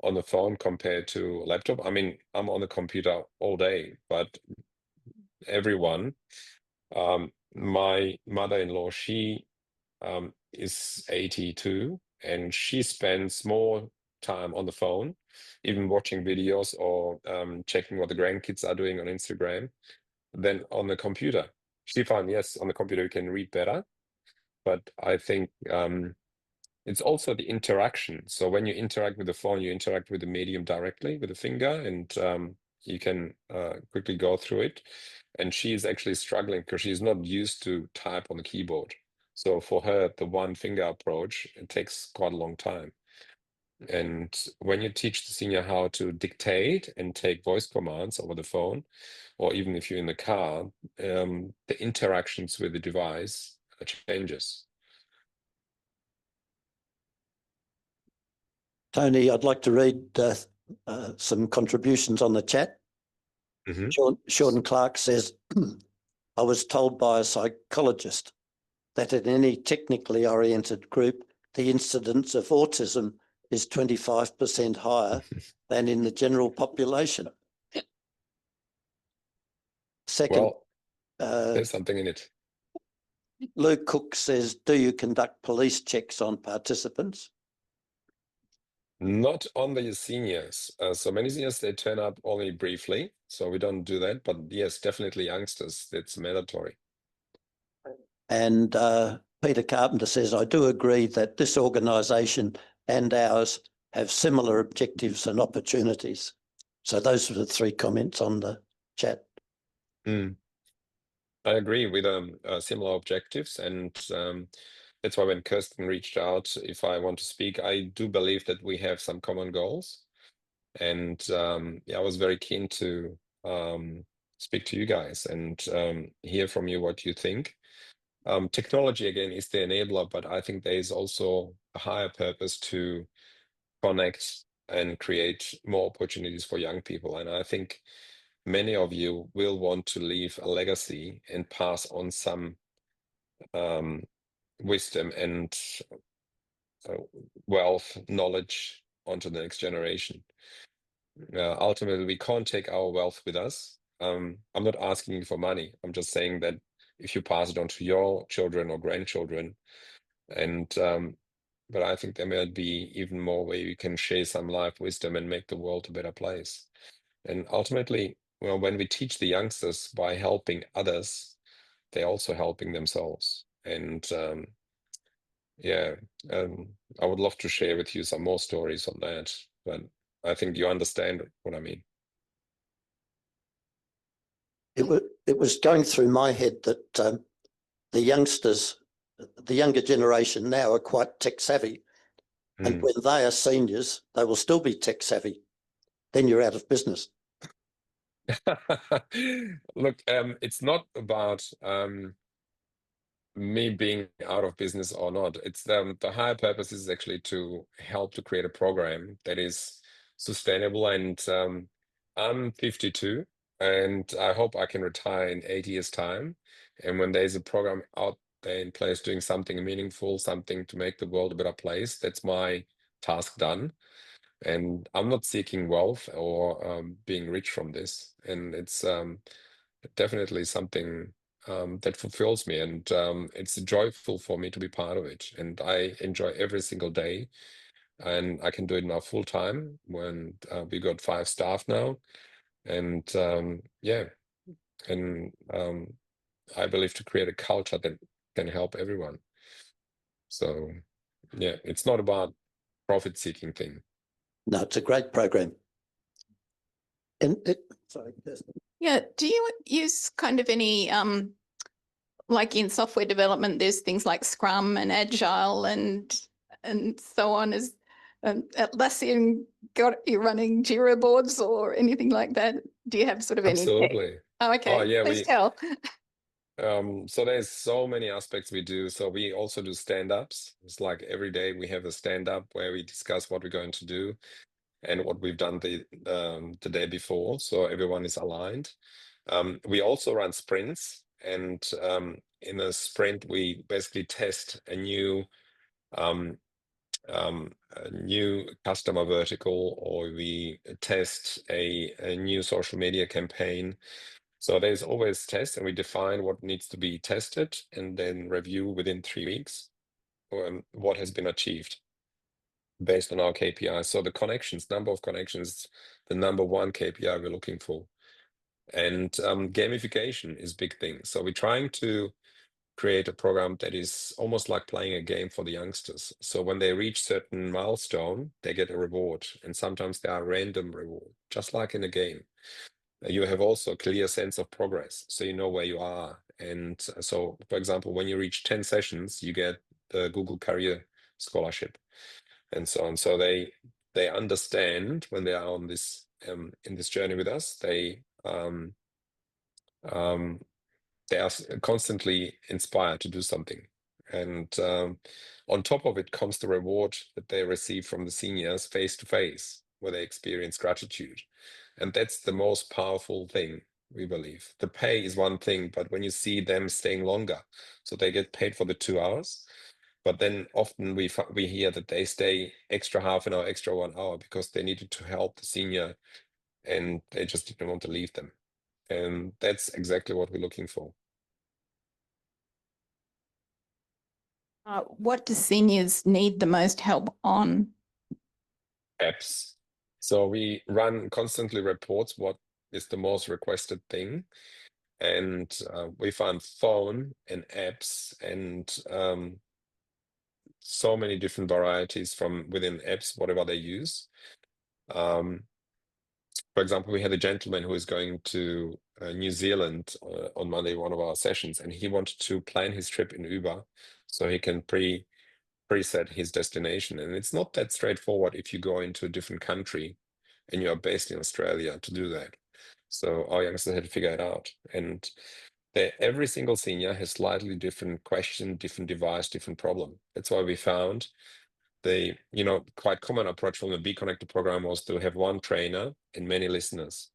on the phone compared to laptop. I mean, I'm on the computer all day, but everyone, my mother-in-law, she is 82 and she spends more time on the phone, even watching videos or checking what the grandkids are doing on Instagram than on the computer. She found, yes, on the computer you can read better, but I think it's also the interaction. So when you interact with the phone, you interact with the medium directly with the finger, and you can quickly go through it. And she is actually struggling because she's not used to type on the keyboard. So for her, the one finger approach, it takes quite a long time. And when you teach the senior how to dictate and take voice commands over the phone, or even if you're in the car, the interactions with the device changes. Tony, I'd like to read some contributions on the chat. Sean Clark says, I was told by a psychologist that in any technically oriented group, the incidence of autism is 25% higher than in the general population. Second, Well, there's something in it. Luke Cook says, do you conduct police checks on participants? Not on the seniors. So many seniors, they turn up only briefly. So we don't do that. But yes, definitely youngsters. It's mandatory. And Peter Carpenter says, I do agree that this organisation and ours have similar objectives and opportunities. So those were the 3 comments on the chat. I agree with similar objectives. And that's why when Kirsten reached out, if I want to speak, I do believe that we have some common goals. And yeah, I was very keen to speak to you guys and hear from you what you think. Technology, again, is the enabler, but I think there is also a higher purpose to connect and create more opportunities for young people. And I think many of you will want to leave a legacy and pass on some wisdom and wealth, knowledge onto the next generation. Ultimately, we can't take our wealth with us. I'm not asking you for money. I'm just saying that if you pass it on to your children or grandchildren, and but I think there might be even more where you can share some life wisdom and make the world a better place. And ultimately, well, when we teach the youngsters by helping others, they're also helping themselves. And yeah, I would love to share with you some more stories on that, but I think you understand what I mean. It was going through my head that the youngsters, the younger generation now are quite tech savvy. And when they are seniors, they will still be tech savvy. Then you're out of business. Look, it's not about me being out of business or not. It's the higher purpose is actually to help to create a program that is sustainable. And I'm 52, and I hope I can retire in 8 years' time. And when there's a program out there in place doing something meaningful, something to make the world a better place, that's my task done. And I'm not seeking wealth or being rich from this. And it's definitely something that fulfills me, and it's joyful for me to be part of it. And I enjoy every single day, and I can do it now full time when we got 5 staff now. And yeah, and I believe to create a culture that can help everyone. So yeah, it's not about profit-seeking thing. No, it's a great program. And sorry. Yeah. Do you use kind of any, like in software development, there's things like Scrum and Agile and so on. Is Atlassian got you running Jira boards or anything like that? Do you have sort of any? Absolutely. Oh, okay. Oh, yeah, Please tell. So there's so many aspects we do. So we also do stand-ups. It's like every day we have a stand-up where we discuss what we're going to do and what we've done the day before. So everyone is aligned. We also run sprints, and in a sprint we basically test a new customer vertical, or we test a new social media campaign. So there's always tests, and we define what needs to be tested and then review within 3 weeks what has been achieved based on our KPIs. So the connections, number of connections, the number 1 KPI we're looking for. And gamification is a big thing. So we're trying to create a program that is almost like playing a game for the youngsters. So when they reach certain milestone, they get a reward. And sometimes there are random reward, just like in a game. You have also a clear sense of progress, so you know where you are. And so, for example, when you reach 10 sessions, you get the Google Career Scholarship, and so on. So they understand when they are on this in this journey with us. They are constantly inspired to do something. And on top of it comes the reward that they receive from the seniors face to face, where they experience gratitude. And that's the most powerful thing, we believe. The pay is one thing, but when you see them staying longer, so they get paid for the 2 hours, But then often we hear that they stay extra half an hour, extra 1 hour because they needed to help the senior and they just didn't want to leave them. And that's exactly what we're looking for. What do seniors need the most help on? Apps. So we run constantly reports what is the most requested thing. And we found phone and apps and so many different varieties from within apps, whatever they use. For example, we had a gentleman who is going to New Zealand on Monday, one of our sessions, and he wanted to plan his trip in Uber so he can preset his destination. And it's not that straightforward if you go into a different country and you are based in Australia to do that. So our youngsters had to figure it out. And every single senior has slightly different question, different device, different problem. That's why we found the quite common approach from the Be Connected program was to have one trainer and many listeners.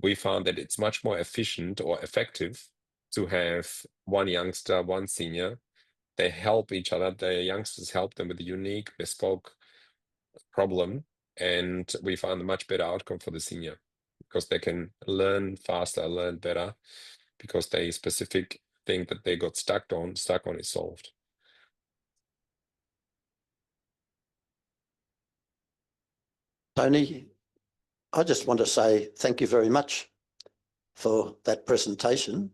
We found that it's much more efficient or effective to have one youngster, one senior. They help each other. The youngsters help them with a unique, bespoke problem, and we found a much better outcome for the senior because they can learn faster, learn better, because the specific thing that they got stuck on is solved. Tony, I just want to say thank you very much for that presentation.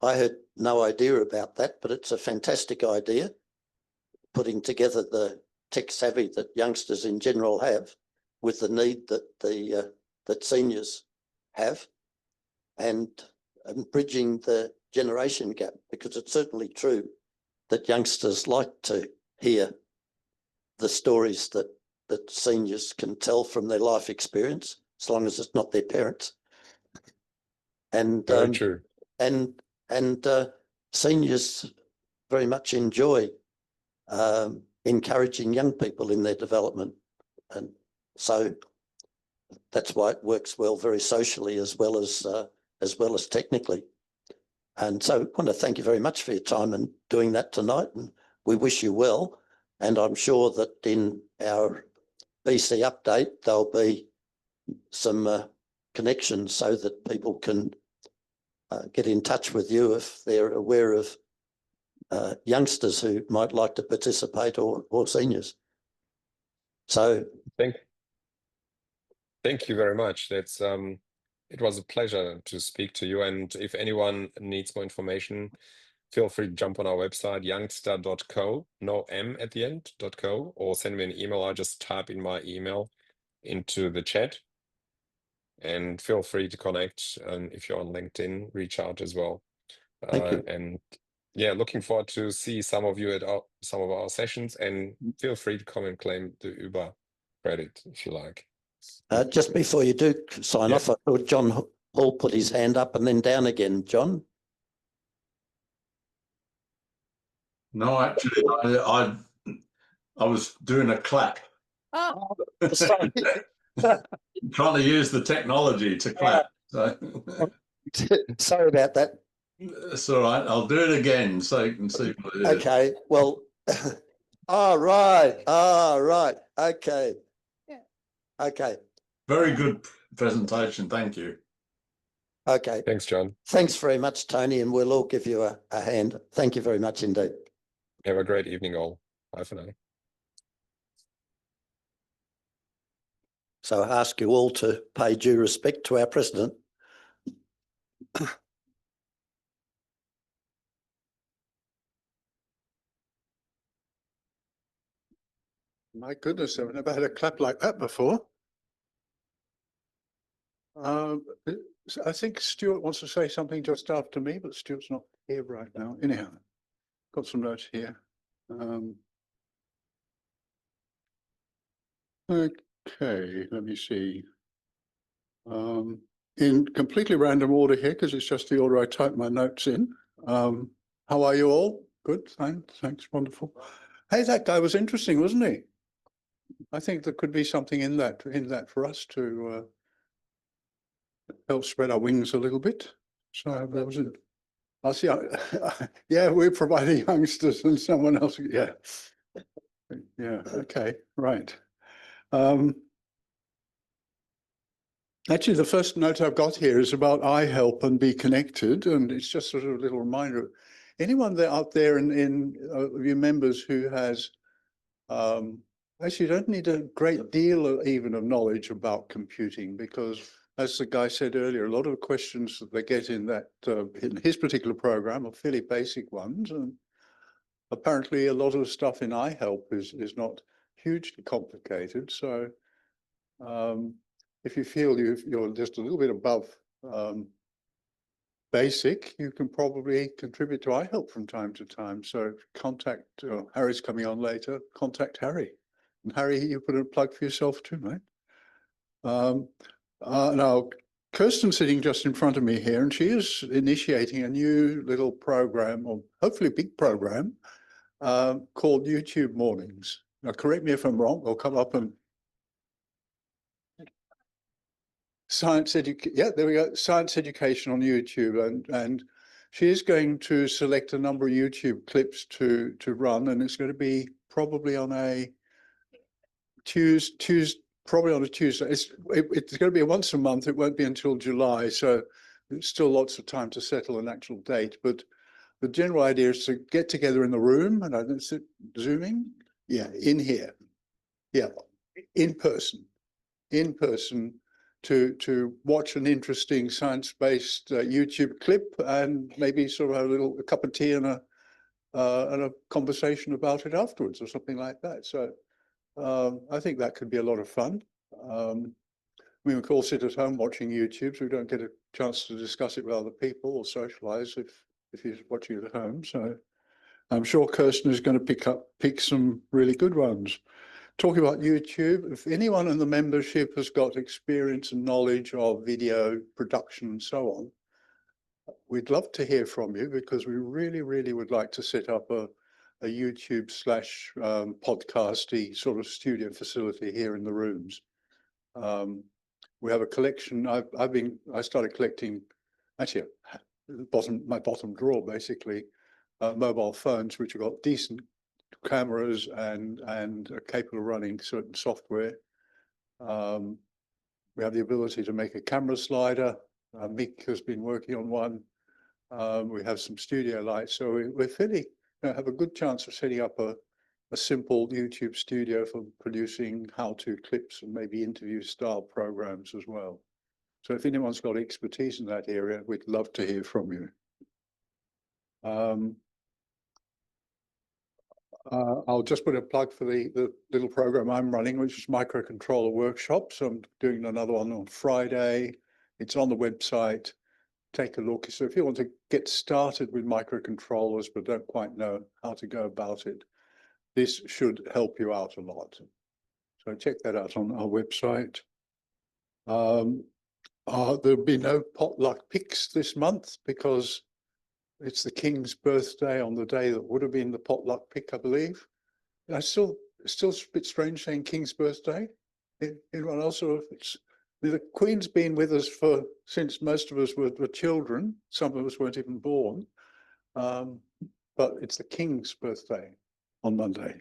I had no idea about that, but it's a fantastic idea, putting together the tech savvy that youngsters in general have with the need that seniors have, and bridging the generation gap, because it's certainly true that youngsters like to hear the stories that seniors can tell from their life experience, as long as it's not their parents. And Very true. And seniors very much enjoy encouraging young people in their development, and so that's why it works well very socially as well as technically. And so I want to thank you very much for your time and doing that tonight, and we wish you well. And I'm sure that in our BC update there'll be some connections so that people can get in touch with you if they're aware of youngsters who might like to participate, or seniors. So thank you very much. That's it was a pleasure to speak to you. And if anyone needs more information, feel free to jump on our website, youngster.co, no M at the end, .co, or send me an email. I'll just type in my email into the chat. And feel free to connect. And if you're on LinkedIn, reach out as well. thank you. And yeah, looking forward to see some of you at some of our sessions, and feel free to come and claim the Uber credit if you like. Just before you do sign off, I thought John Hall put his hand up and then down again. John? No, actually, I was doing a clap. Oh, sorry. Trying to use the technology to clap. So. Sorry about that. It's all right. I'll do it again so you can see what it is. Okay. Well, all right. Okay. Yeah. Okay. Very good presentation. Thank you. Okay. Thanks, John. Thanks very much, Tony, and we'll all give you a hand. Thank you very much indeed. Have a great evening, all. Bye for now. So I ask you all to pay due respect to our president. My goodness, I've never had a clap like that before. I think Stewart wants to say something just after me, but Stewart's not here right now. Anyhow, got some notes here. Okay, let me see. In completely random order here, because it's just the order I typed my notes in. How are you all? Good, thanks, wonderful. Hey, that guy was interesting, wasn't he? I think there could be something in that for us to help spread our wings a little bit. So that was I'll see. Yeah, we're providing youngsters and someone else. Yeah. Yeah. Okay. Right. Actually, the first note I've got here is about iHelp and Be Connected, and it's just sort of a little reminder. Anyone that out there in your members who has, actually, you don't need a great deal even of knowledge about computing, because as the guy said earlier, a lot of the questions that they get in that in his particular program are fairly basic ones, and apparently a lot of the stuff in iHelp is not hugely complicated. So if you feel you're just a little bit above basic, you can probably contribute to iHelp from time to time. So contact, Harry's coming on later, contact Harry. And Harry, you put a plug for yourself too, mate. Now, Kirsten's sitting just in front of me here, and she is initiating a new little program, or hopefully a big program, called YouTube Mornings. Now, correct me if I'm wrong, I'll come up and science education. Yeah, there we go. Science education on YouTube, and she is going to select a number of YouTube clips to run, and it's going to be probably on a Tuesday. Probably on a Tuesday. It's going to be once a month. It won't be until July, so there's still lots of time to settle an actual date. But the general idea is to get together in the room, and I don't sit zooming. Yeah, in here. Yeah, in person to watch an interesting science-based YouTube clip, and maybe sort of have a cup of tea and a conversation about it afterwards, or something like that. So I think that could be a lot of fun. We can all sit at home watching YouTube, so we don't get a chance to discuss it with other people or socialize if you're watching it at home. So I'm sure Kirsten is going to pick some really good ones. Talking about YouTube, if anyone in the membership has got experience and knowledge of video production and so on, we'd love to hear from you, because we really, really would like to set up a YouTube / podcasty sort of studio facility here in the rooms. We have a collection. I started collecting, actually, my bottom drawer basically, mobile phones which have got decent cameras and are capable of running certain software. We have the ability to make a camera slider. Mick has been working on one. We have some studio lights, so we're fairly have a good chance of setting up a simple YouTube studio for producing how-to clips and maybe interview style programs as well. So if anyone's got expertise in that area, we'd love to hear from you. I'll just put a plug for the little program I'm running, which is microcontroller workshops. I'm doing another one on Friday. It's on the website. Take a look. So if you want to get started with microcontrollers but don't quite know how to go about it, this should help you out a lot. So check that out on our website. There'll be no potluck picks this month because it's the King's birthday on the day that would have been the potluck pick, I believe. It's still a bit strange saying King's birthday. Anyone else? The Queen's been with us since most of us were children. Some of us weren't even born. But it's the King's birthday on Monday,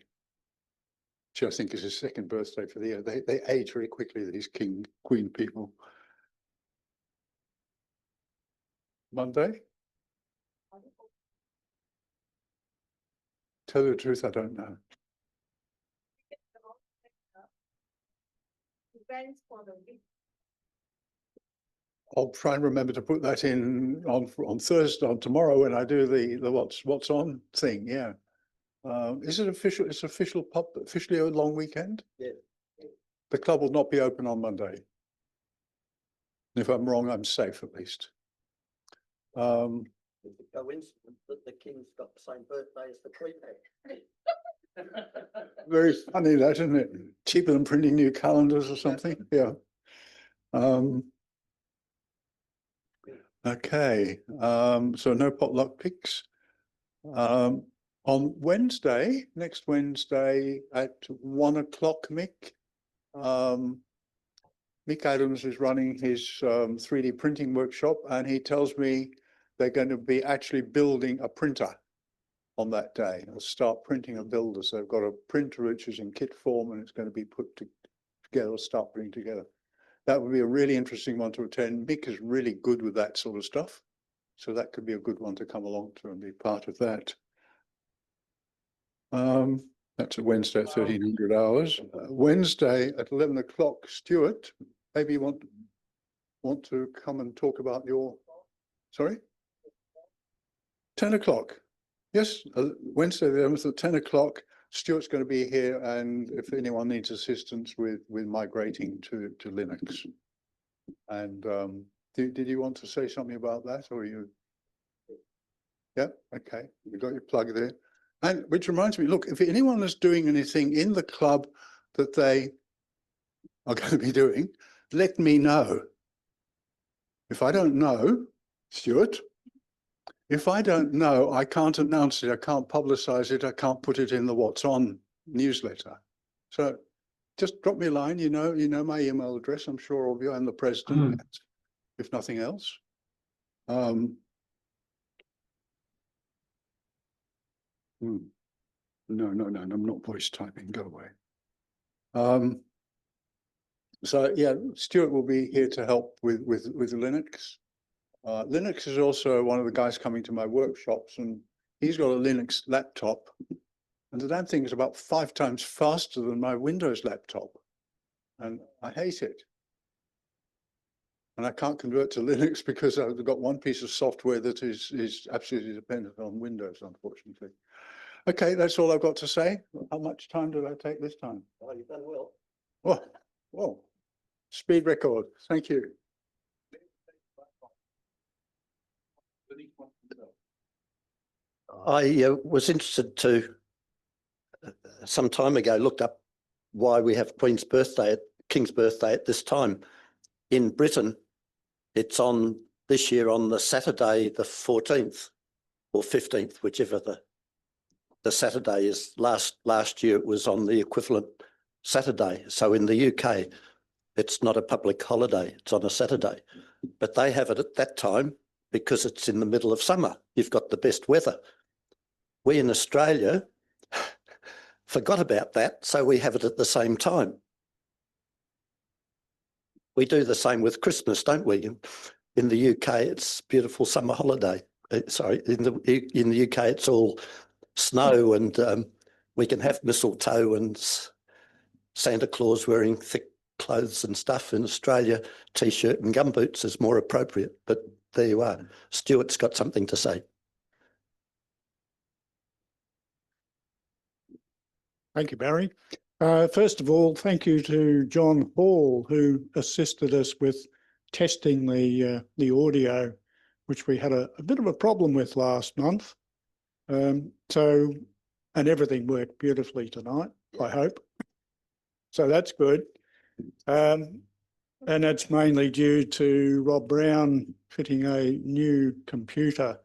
which I think is his second birthday for the year. They age very quickly, these Queen people. Monday? Tell you the truth, I don't know. I'll try and remember to put that in on Thursday, on tomorrow, when I do the what's on thing. Yeah. Is it official? It's officially a long weekend? Yeah. The club will not be open on Monday. If I'm wrong, I'm safe at least. It's a coincidence that the King's got the same birthday as the Queen. Very funny, that, isn't it? Cheaper than printing new calendars or something. Yeah. Okay. So no potluck picks. On Wednesday, next Wednesday at 1 o'clock, Mick Adams is running his 3D printing workshop, and he tells me they're going to be actually building a printer on that day. They'll start printing a builder. So they've got a printer which is in kit form and it's going to be put together, start putting together. That would be a really interesting one to attend. Mick is really good with that sort of stuff. So that could be a good one to come along to and be part of that. That's a Wednesday at 1300 hours. Wednesday at 11 o'clock, Stewart, maybe you want to come and talk about your, sorry? 10 o'clock. Yes, Wednesday the 11th at 10 o'clock. Stuart's going to be here, and if anyone needs assistance with migrating to Linux. And did you want to say something about that, or you? Yeah, okay, you got your plug there. And which reminds me, look, if anyone is doing anything in the club that they are going to be doing, let me know. If I don't know, Stewart, if I don't know, I can't announce it, I can't publicize it, I can't put it in the What's On newsletter. So just drop me a line, you know my email address, I'm sure all of you, I'm the president, if nothing else. No, I'm not voice typing, go away. So yeah, Stewart will be here to help with Linux. Linux is also one of the guys coming to my workshops, and he's got a Linux laptop, and the damn thing is about 5 times faster than my Windows laptop, and I hate it. And I can't convert to Linux because I've got one piece of software that is absolutely dependent on Windows, unfortunately. Okay, that's all I've got to say. How much time did I take this time? Oh, you've done well. Whoa, speed record. Thank you. I was interested to, some time ago, looked up why we have King's birthday at this time. In Britain, it's on this year on the Saturday, the 14th or 15th, whichever the Saturday is. Last year, it was on the equivalent Saturday. So in the UK, it's not a public holiday, it's on a Saturday. But they have it at that time because it's in the middle of summer. You've got the best weather. We in Australia forgot about that, so we have it at the same time. We do the same with Christmas, don't we? In the UK, it's beautiful summer holiday. Sorry, in the UK, it's all snow, and we can have mistletoe and Santa Claus wearing thick clothes and stuff. In Australia, T-shirt and gumboots is more appropriate, but there you are. Stuart's got something to say. Thank you, Barry. First of all, thank you to John Hall, who assisted us with testing the audio, which we had a bit of a problem with last month. And everything worked beautifully tonight, I hope. So that's good. And that's mainly due to Rob Brown fitting a new computer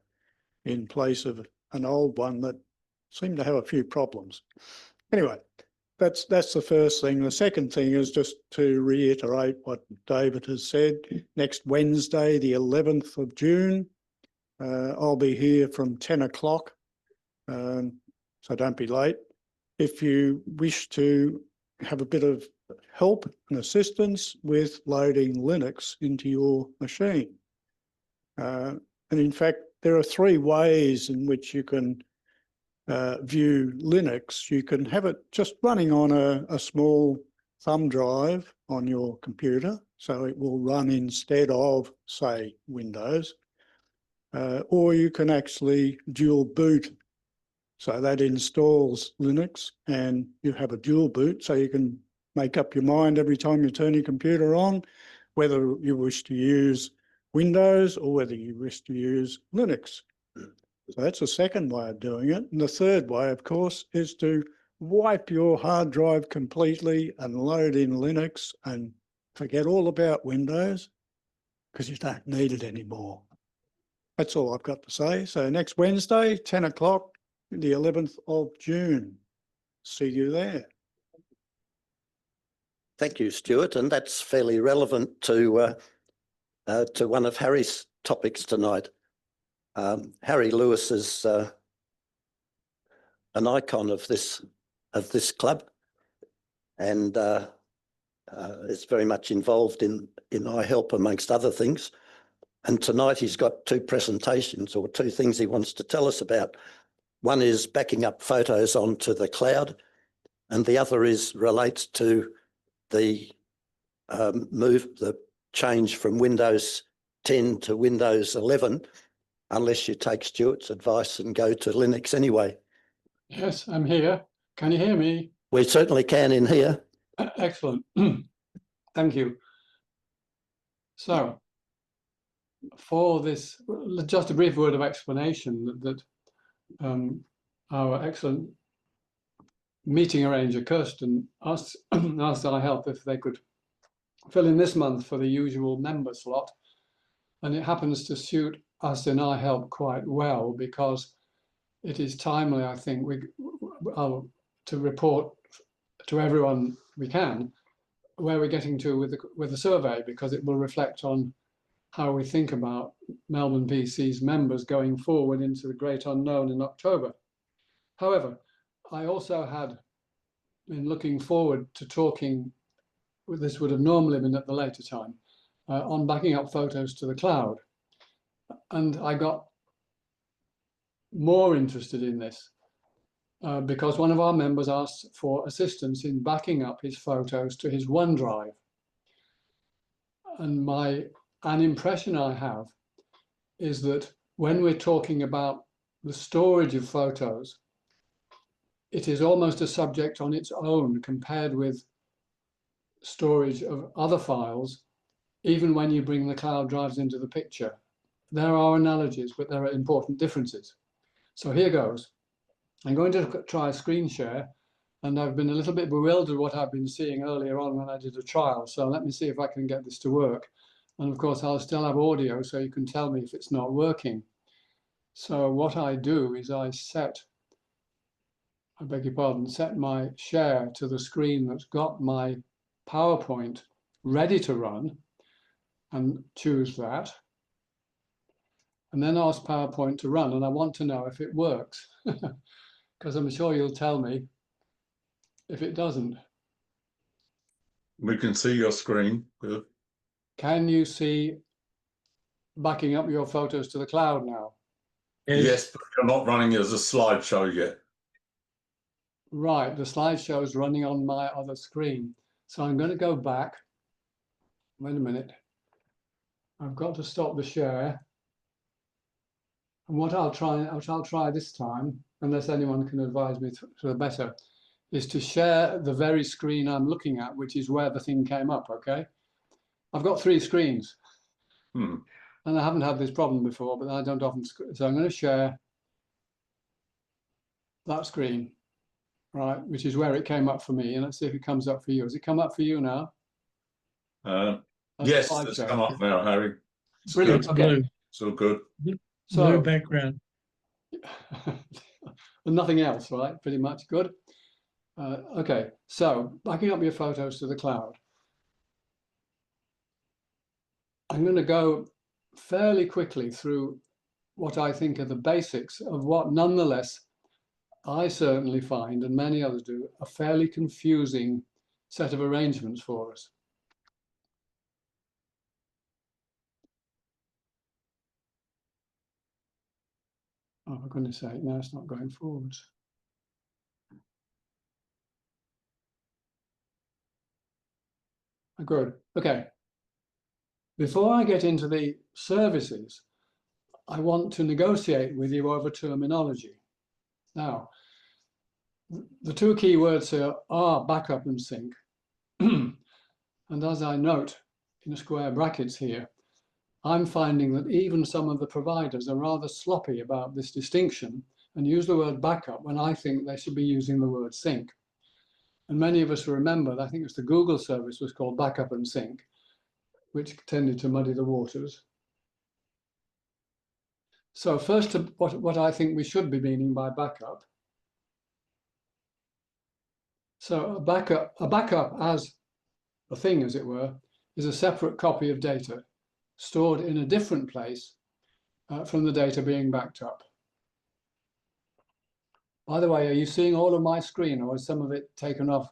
in place of an old one that seemed to have a few problems. Anyway, that's the first thing. The second thing is just to reiterate what David has said. Next Wednesday, the 11th of June, I'll be here from 10 o'clock, so don't be late. If you wish to have a bit of help and assistance with loading Linux into your machine. And in fact, there are 3 ways in which you can view Linux. You can have it just running on a small thumb drive on your computer, so it will run instead of, say, Windows, or you can actually dual boot. So that installs Linux and you have a dual boot, so you can make up your mind every time you turn your computer on, whether you wish to use Windows or whether you wish to use Linux. So that's the second way of doing it. And the third way, of course, is to wipe your hard drive completely and load in Linux and forget all about Windows because you don't need it anymore. That's all I've got to say. So next Wednesday, 10 o'clock, the 11th of June. See you there. Thank you, Stuart. And that's fairly relevant to one of Harry's topics tonight. Harry Lewis is an icon of this club, and is very much involved in iHelp amongst other things. And tonight he's got two presentations or two things he wants to tell us about. One is backing up photos onto the cloud, and the other relates to the the change from Windows 10 to Windows 11, unless you take Stewart's advice and go to Linux anyway. Yes, I'm here. Can you hear me? We certainly can in here. Excellent. Thank you. So, for this, just a brief word of explanation that our excellent meeting arranger, Kirsten, asked iHelp if they could fill in this month for the usual member slot. And it happens to suit us in iHelp quite well because it is timely, I think, to report to everyone we can where we're getting to with the survey, because it will reflect on how we think about MelbPC's members going forward into the great unknown in October. However, I also had been looking forward to talking, this would have normally been at the later time, on backing up photos to the cloud. And I got more interested in this because one of our members asked for assistance in backing up his photos to his OneDrive. And an impression I have is that when we're talking about the storage of photos, it is almost a subject on its own compared with storage of other files, even when you bring the cloud drives into the picture. There are analogies, but there are important differences. So here goes. I'm going to try a screen share, and I've been a little bit bewildered what I've been seeing earlier on when I did a trial. So let me see if I can get this to work. And of course, I'll still have audio, so you can tell me if it's not working. So what I do is I set my share to the screen that's got my PowerPoint ready to run, and choose that. And then ask PowerPoint to run, and I want to know if it works, because I'm sure you'll tell me if it doesn't. We can see your screen. Good. Can you see backing up your photos to the cloud now? Yes, but you're not running as a slideshow yet. Right, the slideshow is running on my other screen. So I'm going to go back. Wait a minute. I've got to stop the share. And what I'll try this time, unless anyone can advise me to the better, is to share the very screen I'm looking at, which is where the thing came up, okay? I've got 3 screens. And I haven't had this problem before, but I don't often. So I'm going to share that screen, right, which is where it came up for me. And let's see if it comes up for you. Has it come up for you now? Yes, it's come up now, Harry. Brilliant. Okay. So good. So no background. And nothing else, right? Pretty much good. Okay, so backing up your photos to the cloud. I'm going to go fairly quickly through what I think are the basics of what, nonetheless, I certainly find, and many others do, a fairly confusing set of arrangements for us. Oh, for goodness sake, now it's not going forwards. Good. Okay. Before I get into the services, I want to negotiate with you over terminology. Now, the 2 key words here are backup and sync. And as I note in square brackets here, I'm finding that even some of the providers are rather sloppy about this distinction and use the word backup when I think they should be using the word sync. And many of us remember, I think it's the Google service was called backup and sync, which tended to muddy the waters. So first, what I think we should be meaning by backup. So a backup as a thing, as it were, is a separate copy of data stored in a different place from the data being backed up. By the way, are you seeing all of my screen, or is some of it taken off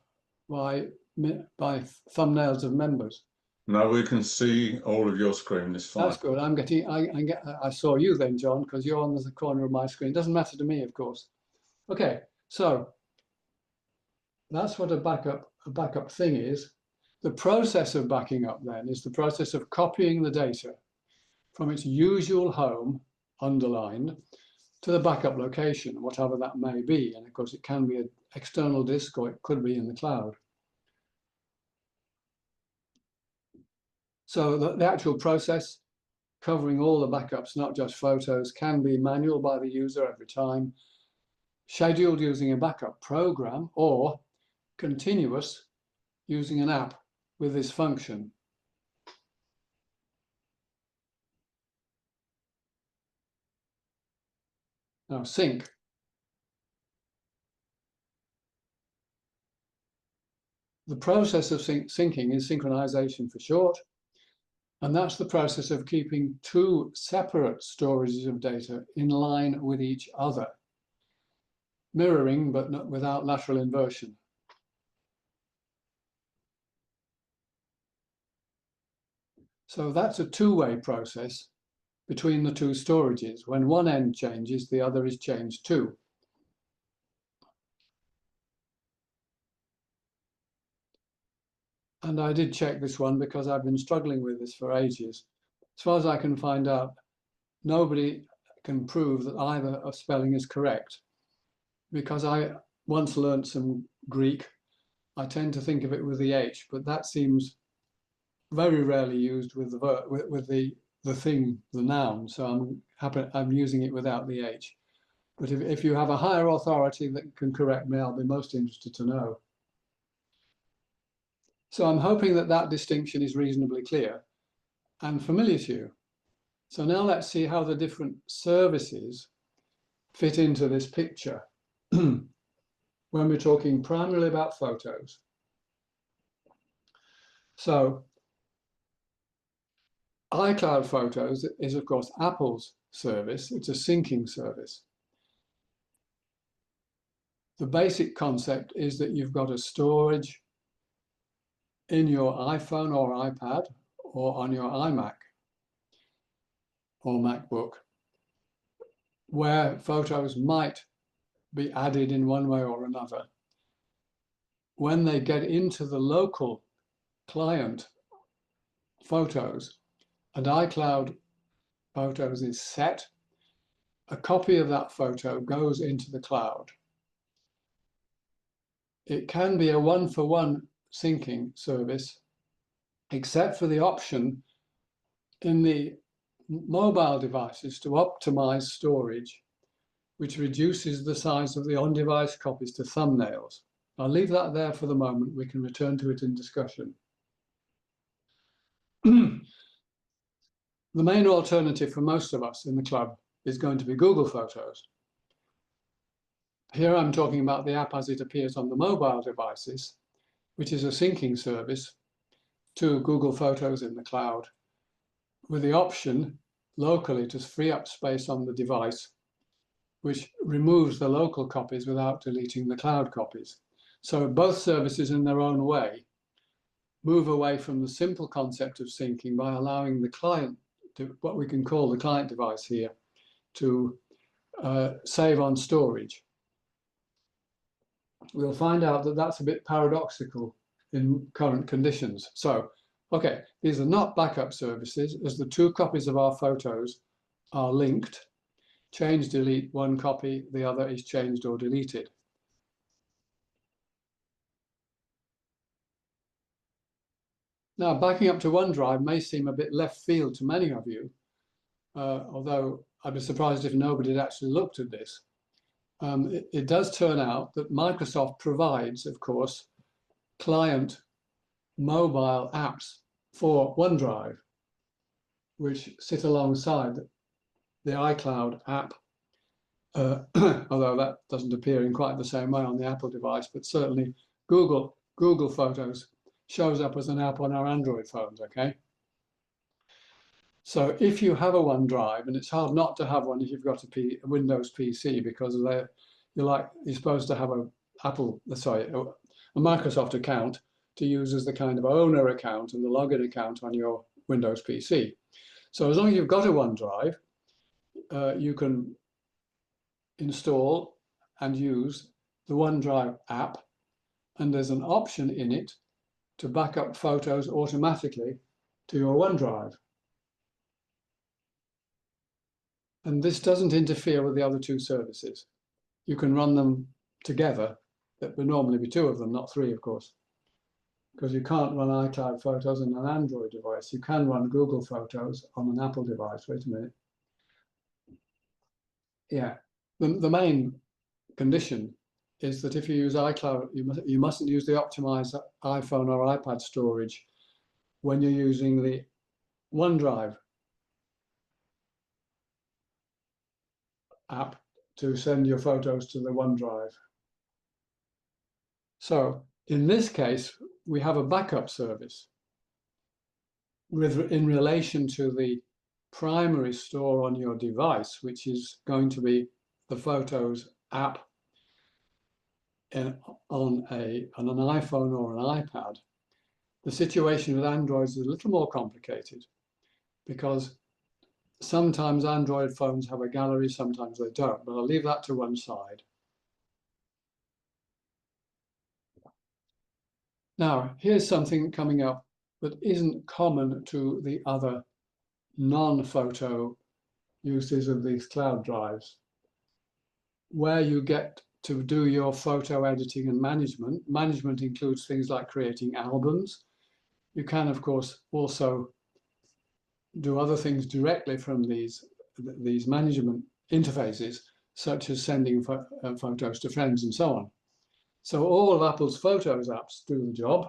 by thumbnails of members? No, we can see all of your screen. It's fine. That's good. I saw you then, John, because you're on the corner of my screen. Doesn't matter to me, of course. Okay, so that's what a backup thing is. The process of backing up then is the process of copying the data from its usual home, underlined, to the backup location, whatever that may be. And of course, it can be an external disk or it could be in the cloud. So the actual process covering all the backups, not just photos, can be manual by the user every time, scheduled using a backup program, or continuous using an app with this function. Now, sync. The process of syncing is synchronization for short, and that's the process of keeping two separate storages of data in line with each other, mirroring but not without lateral inversion. So that's a two-way process between the two storages. When one end changes, the other is changed too. And I did check this one because I've been struggling with this for ages. As far as I can find out, nobody can prove that either spelling is correct. Because I once learned some Greek, I tend to think of it with the H, but that seems very rarely used with the thing, the noun. So I'm using it without the H. But if you have a higher authority that can correct me, I'll be most interested to know. So I'm hoping that that distinction is reasonably clear and familiar to you. So now let's see how the different services fit into this picture when we're talking primarily about photos. So iCloud Photos is, of course, Apple's service. It's a syncing service. The basic concept is that you've got a storage in your iPhone or iPad or on your iMac or MacBook, where photos might be added in one way or another. When they get into the local client Photos, and iCloud Photos is set, a copy of that photo goes into the cloud. It can be a one-for-one syncing service, except for the option in the mobile devices to optimize storage, which reduces the size of the on-device copies to thumbnails. I'll leave that there for the moment. We can return to it in discussion. The main alternative for most of us in the club is going to be Google Photos. Here I'm talking about the app as it appears on the mobile devices, which is a syncing service to Google Photos in the cloud, with the option locally to free up space on the device, which removes the local copies without deleting the cloud copies. So both services in their own way move away from the simple concept of syncing by allowing the client, to what we can call the client device here, to save on storage. We'll find out that that's a bit paradoxical in current conditions. So, okay, these are not backup services, as the two copies of our photos are linked. Change, delete one copy, the other is changed or deleted. Now, backing up to OneDrive may seem a bit left field to many of you, although I'd be surprised if nobody had actually looked at this. It does turn out that Microsoft provides, of course, client mobile apps for OneDrive, which sit alongside the iCloud app, although that doesn't appear in quite the same way on the Apple device, but certainly Google Photos shows up as an app on our Android phones, okay? So if you have a OneDrive, and it's hard not to have one if you've got a Windows PC, because you're supposed to have a Microsoft account to use as the kind of owner account and the login account on your Windows PC. So as long as you've got a OneDrive, you can install and use the OneDrive app, and there's an option in it to back up photos automatically to your OneDrive. And this doesn't interfere with the other two services. You can run them together. There would normally be two of them, not three, of course, because you can't run iCloud Photos on an Android device. You can run Google Photos on an Apple device. Wait a minute. Yeah, the main condition is that if you use iCloud, you mustn't use the optimized iPhone or iPad storage when you're using the OneDrive app to send your photos to the OneDrive. So in this case, we have a backup service in relation to the primary store on your device, which is going to be the Photos app on an iPhone or an iPad. The situation with Android is a little more complicated, because sometimes Android phones have a gallery, sometimes they don't, but I'll leave that to one side. Now, here's something coming up that isn't common to the other non-photo uses of these cloud drives, where you get to do your photo editing and management. Management includes things like creating albums. You can, of course, also do other things directly from these management interfaces, such as sending photos to friends and so on. So all of Apple's Photos apps do the job.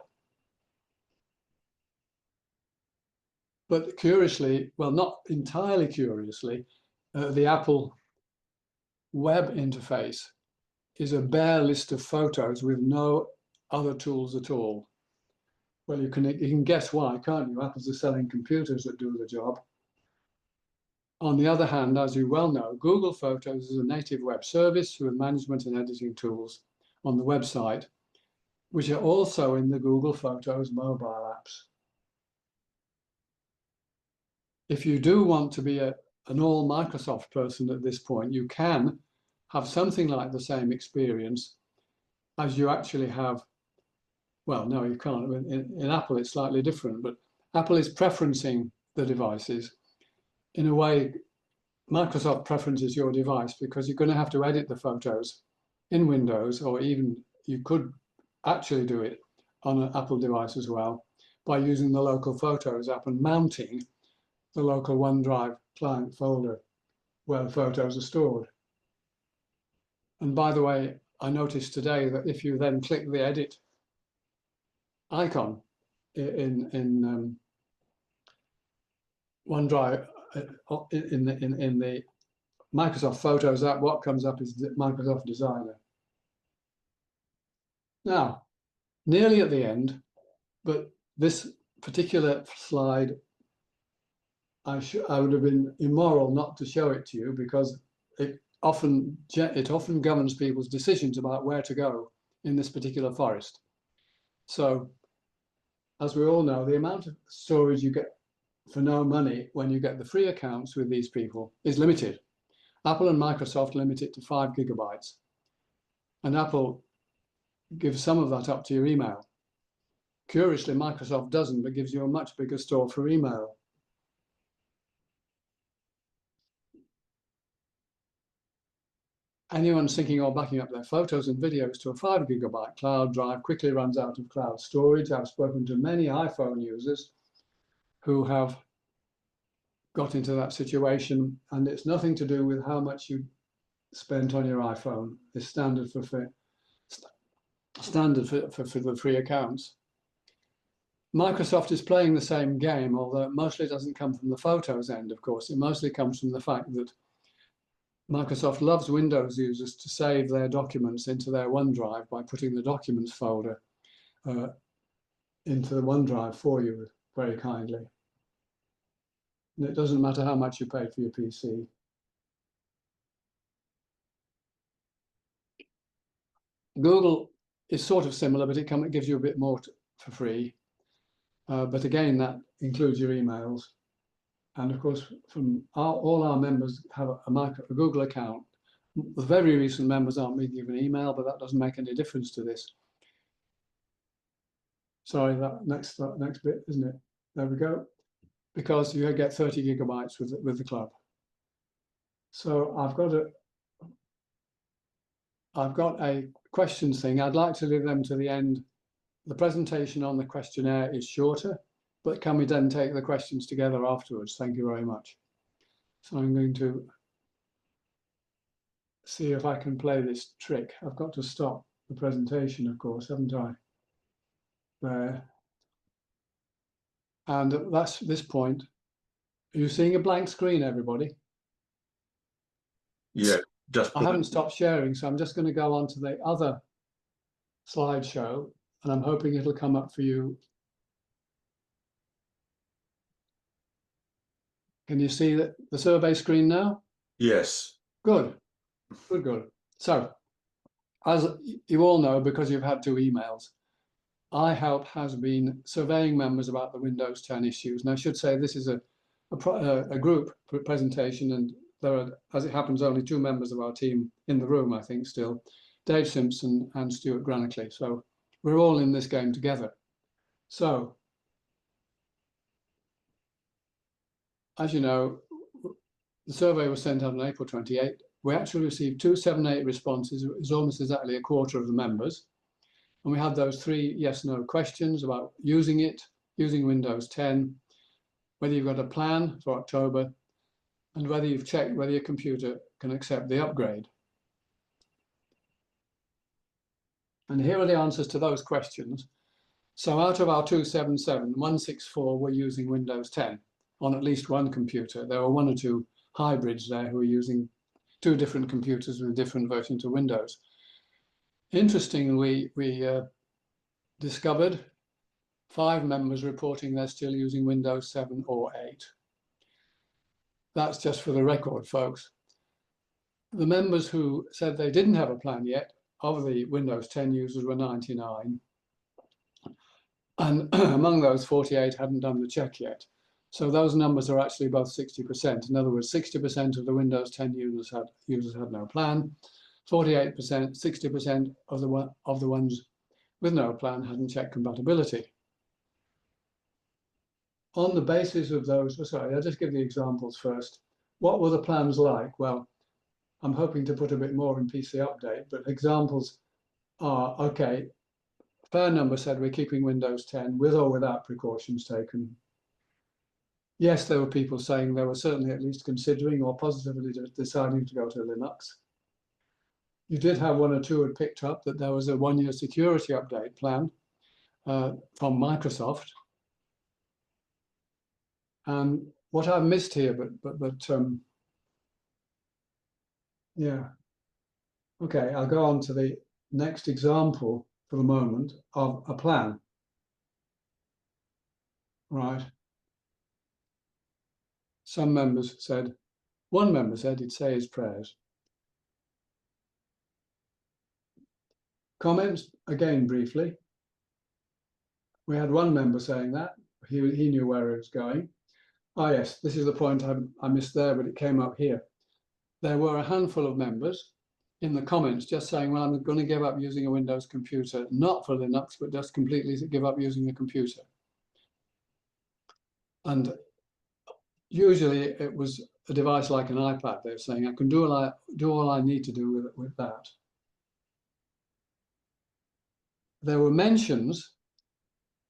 But curiously, well, not entirely curiously, the Apple web interface is a bare list of photos with no other tools at all. Well, you can guess why, can't you? Apple's are selling computers that do the job. On the other hand, as you well know, Google Photos is a native web service with management and editing tools on the website, which are also in the Google Photos mobile apps. If you do want to be an all Microsoft person at this point, you can have something like the same experience as you actually have. Well, no, you can't. In Apple, it's slightly different, but Apple is preferencing the devices in a way. Microsoft preferences your device because you're going to have to edit the photos in Windows, or even you could actually do it on an Apple device as well by using the local Photos app and mounting the local OneDrive client folder where the photos are stored. And by the way, I noticed today that if you then click the edit icon in OneDrive, in the Microsoft Photos app, what comes up is Microsoft Designer. Now, nearly at the end, but this particular slide, I would have been immoral not to show it to you, because it often governs people's decisions about where to go in this particular forest. So, as we all know, the amount of storage you get for no money when you get the free accounts with these people is limited. Apple and Microsoft limit it to 5 gigabytes. And Apple gives some of that up to your email. Curiously, Microsoft doesn't, but gives you a much bigger store for email. Anyone thinking of backing up their photos and videos to a 5 gigabyte cloud drive quickly runs out of cloud storage. I've spoken to many iPhone users who have got into that situation, and it's nothing to do with how much you spent on your iPhone. It's standard for the free accounts. Microsoft is playing the same game, although it mostly doesn't come from the Photos end, of course. It mostly comes from the fact that Microsoft loves Windows users to save their documents into their OneDrive by putting the Documents folder into the OneDrive for you very kindly. And it doesn't matter how much you paid for your PC. Google is sort of similar, but it gives you a bit more for free. But again, that includes your emails. And of course, from all our members have a Google account. The very recent members aren't being given email, but that doesn't make any difference to this. Sorry, that next bit, isn't it? There we go. Because you get 30 gigabytes with the club. So I've got a questions thing. I'd like to leave them to the end. The presentation on the questionnaire is shorter, but can we then take the questions together afterwards? Thank you very much. So I'm going to see if I can play this trick. I've got to stop the presentation, of course, haven't I? There. And that's this point. Are you seeing a blank screen, everybody? Yeah, just I haven't stopped sharing, so I'm just going to go on to the other slideshow, and I'm hoping it'll come up for you. Can you see the survey screen now? yes. Good, good, good. So, as you all know, because you've had 2 emails, iHelp has been surveying members about the Windows 10 issues. And I should say this is a group presentation, and there are, as it happens, only 2 members of our team in the room, I think, still, Dave Simpson and Stewart Granickley. So we're all in this game together. So, as you know, the survey was sent out on April 28. We actually received 278 responses. It was almost exactly a quarter of the members. And we had those 3 yes/no questions about using it, using Windows 10, whether you've got a plan for October, and whether you've checked whether your computer can accept the upgrade. And here are the answers to those questions. So out of our 277, 164 were using Windows 10 on at least one computer. There were 1 or 2 hybrids there who were using 2 different computers with different versions of Windows. Interestingly, we discovered 5 members reporting they're still using Windows 7 or 8. That's just for the record, folks. The members who said they didn't have a plan yet, of the Windows 10 users, were 99. And among those, 48 hadn't done the check yet. So those numbers are actually above 60%. In other words, 60% of the Windows 10 users had no plan. 48%, 60% of the ones with no plan hadn't checked compatibility. On the basis of those, sorry, I'll just give the examples first. What were the plans like? Well, I'm hoping to put a bit more in PC Update, but examples are, okay, fair number said we're keeping Windows 10 with or without precautions taken. Yes, there were people saying they were certainly at least considering or positively deciding to go to Linux. You did have 1 or 2 who had picked up that there was a 1-year security update plan from Microsoft. And what I've missed here, yeah. Okay, I'll go on to the next example for the moment of a plan. Right. Some members said, 1 member said he'd say his prayers. Comments, again, briefly. We had 1 member saying that. He knew where he was going. Ah, yes, this is the point I missed there, but it came up here. There were a handful of members in the comments just saying, well, I'm going to give up using a Windows computer, not for Linux, but just completely give up using a computer. And usually it was a device like an iPad. They're saying, I can do all I need to do with that. There were mentions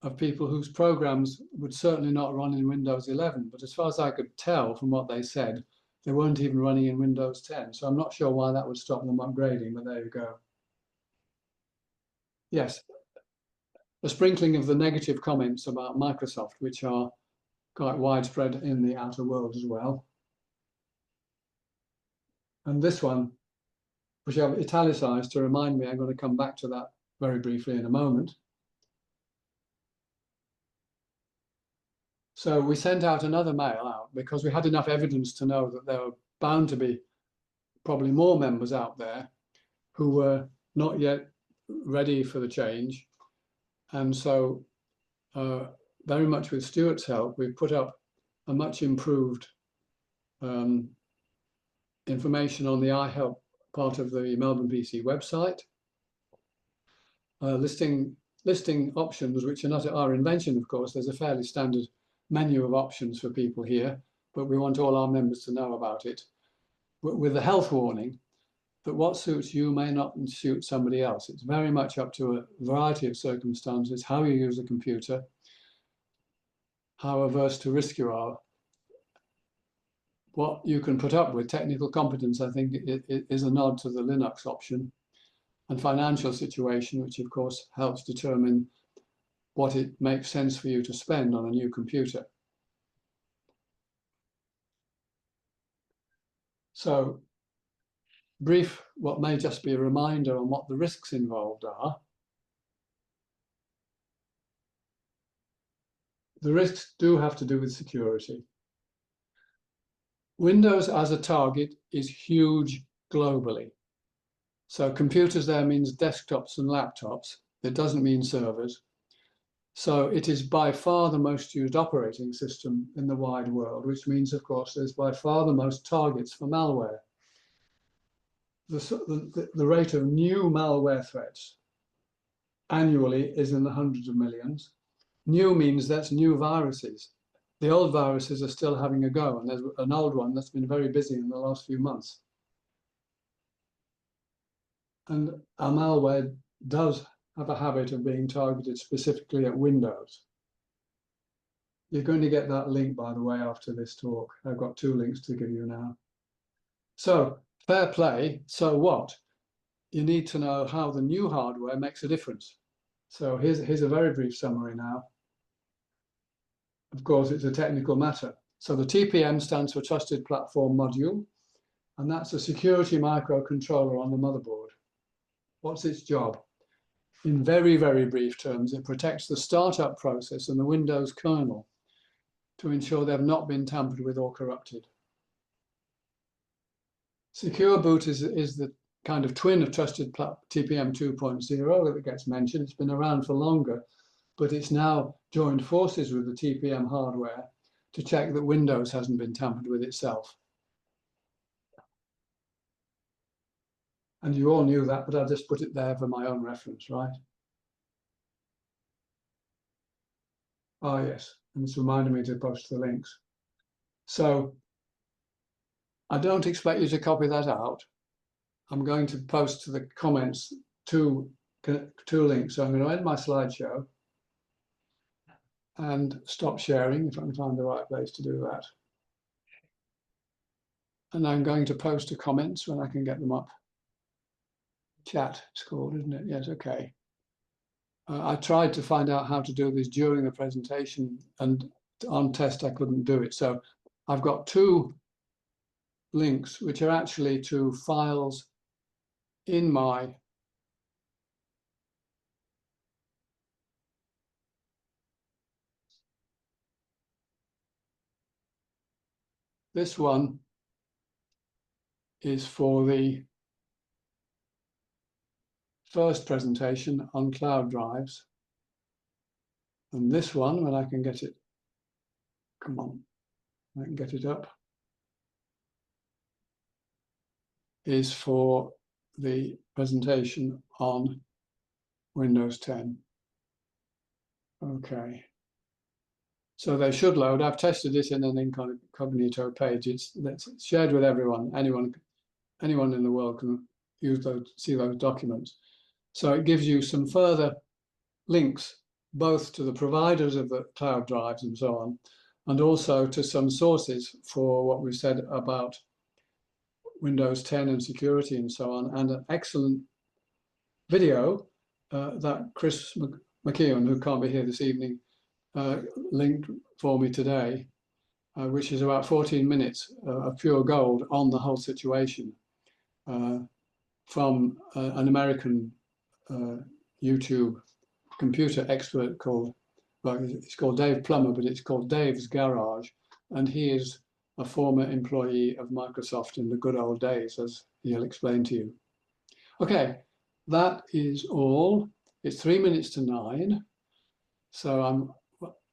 of people whose programs would certainly not run in Windows 11, but as far as I could tell from what they said, they weren't even running in Windows 10. So I'm not sure why that would stop them upgrading, but there you go. Yes, a sprinkling of the negative comments about Microsoft, which are quite widespread in the outer world as well. And this one, which I've italicized to remind me, I'm going to come back to that very briefly in a moment. So we sent out another mail out because we had enough evidence to know that there were bound to be probably more members out there who were not yet ready for the change. And so very much with Stewart's help, we put up a much improved information on the iHelp part of the MelbPC website, listing options which are not our invention, of course. There's a fairly standard menu of options for people here, but we want all our members to know about it, with the health warning that what suits you may not suit somebody else. It's very much up to a variety of circumstances, how you use a computer, how averse to risk you are. What you can put up with, technical competence, I think, is a nod to the Linux option, and financial situation, which of course helps determine what it makes sense for you to spend on a new computer. So, brief, what may just be a reminder on what the risks involved are. The risks do have to do with security. Windows as a target is huge globally. So computers there means desktops and laptops. It doesn't mean servers. So it is by far the most used operating system in the wide world, which means, of course, there's by far the most targets for malware. The rate of new malware threats annually is in the hundreds of millions. New means that's new viruses. The old viruses are still having a go, and there's an old one that's been very busy in the last few months. And our malware does have a habit of being targeted specifically at Windows. You're going to get that link, by the way, after this talk. I've got 2 links to give you now. So, fair play, so what? You need to know how the new hardware makes a difference. So here's a very brief summary now. Of course, it's a technical matter. So the TPM stands for Trusted Platform Module, and that's a security microcontroller on the motherboard. What's its job? In very, very brief terms, it protects the startup process and the Windows kernel to ensure they've not been tampered with or corrupted. Secure boot is the kind of twin of Trusted TPM 2.0 that gets mentioned. It's been around for longer, but it's now joined forces with the TPM hardware to check that Windows hasn't been tampered with itself. And you all knew that, but I'll just put it there for my own reference, right? Ah, yes, and it's reminded me to post the links. So I don't expect you to copy that out. I'm going to post to the comments two links. So I'm going to end my slideshow and stop sharing if I can find the right place to do that. And I'm going to post to comments when I can get them up. Chat, it's called, isn't it? Yes, okay. I tried to find out how to do this during the presentation, and on test I couldn't do it. So I've got 2 links which are actually to files in my this one is for the first presentation on cloud drives. And this one, when I can get it, come on, I can get it up, is for the presentation on Windows 10. Okay. So they should load. I've tested it in an incognito page. It's shared with everyone. Anyone in the world can use those, see those documents. So it gives you some further links, both to the providers of the cloud drives and so on, and also to some sources for what we said about Windows 10 and security and so on, and an excellent video that Chris McKeown, who can't be here this evening, linked for me today, which is about 14 minutes of pure gold on the whole situation from an American YouTube computer expert called well, it's called Dave Plummer, but it's called Dave's Garage. And he is a former employee of Microsoft in the good old days, as he'll explain to you. Okay, that is all. It's 3 minutes to 9. So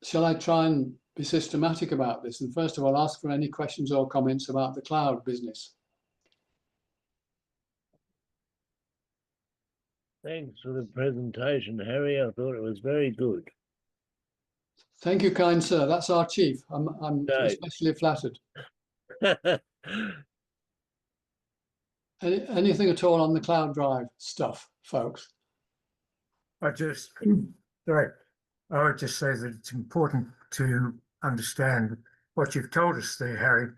shall I try and be systematic about this? And first of all, ask for any questions or comments about the cloud business. Thanks for the presentation, Harry. I thought it was very good. Thank you, kind sir. That's our chief. I'm Dave. especially flattered. Anything at all on the cloud drive stuff, folks? I would just say that it's important to understand what you've told us there, Harry,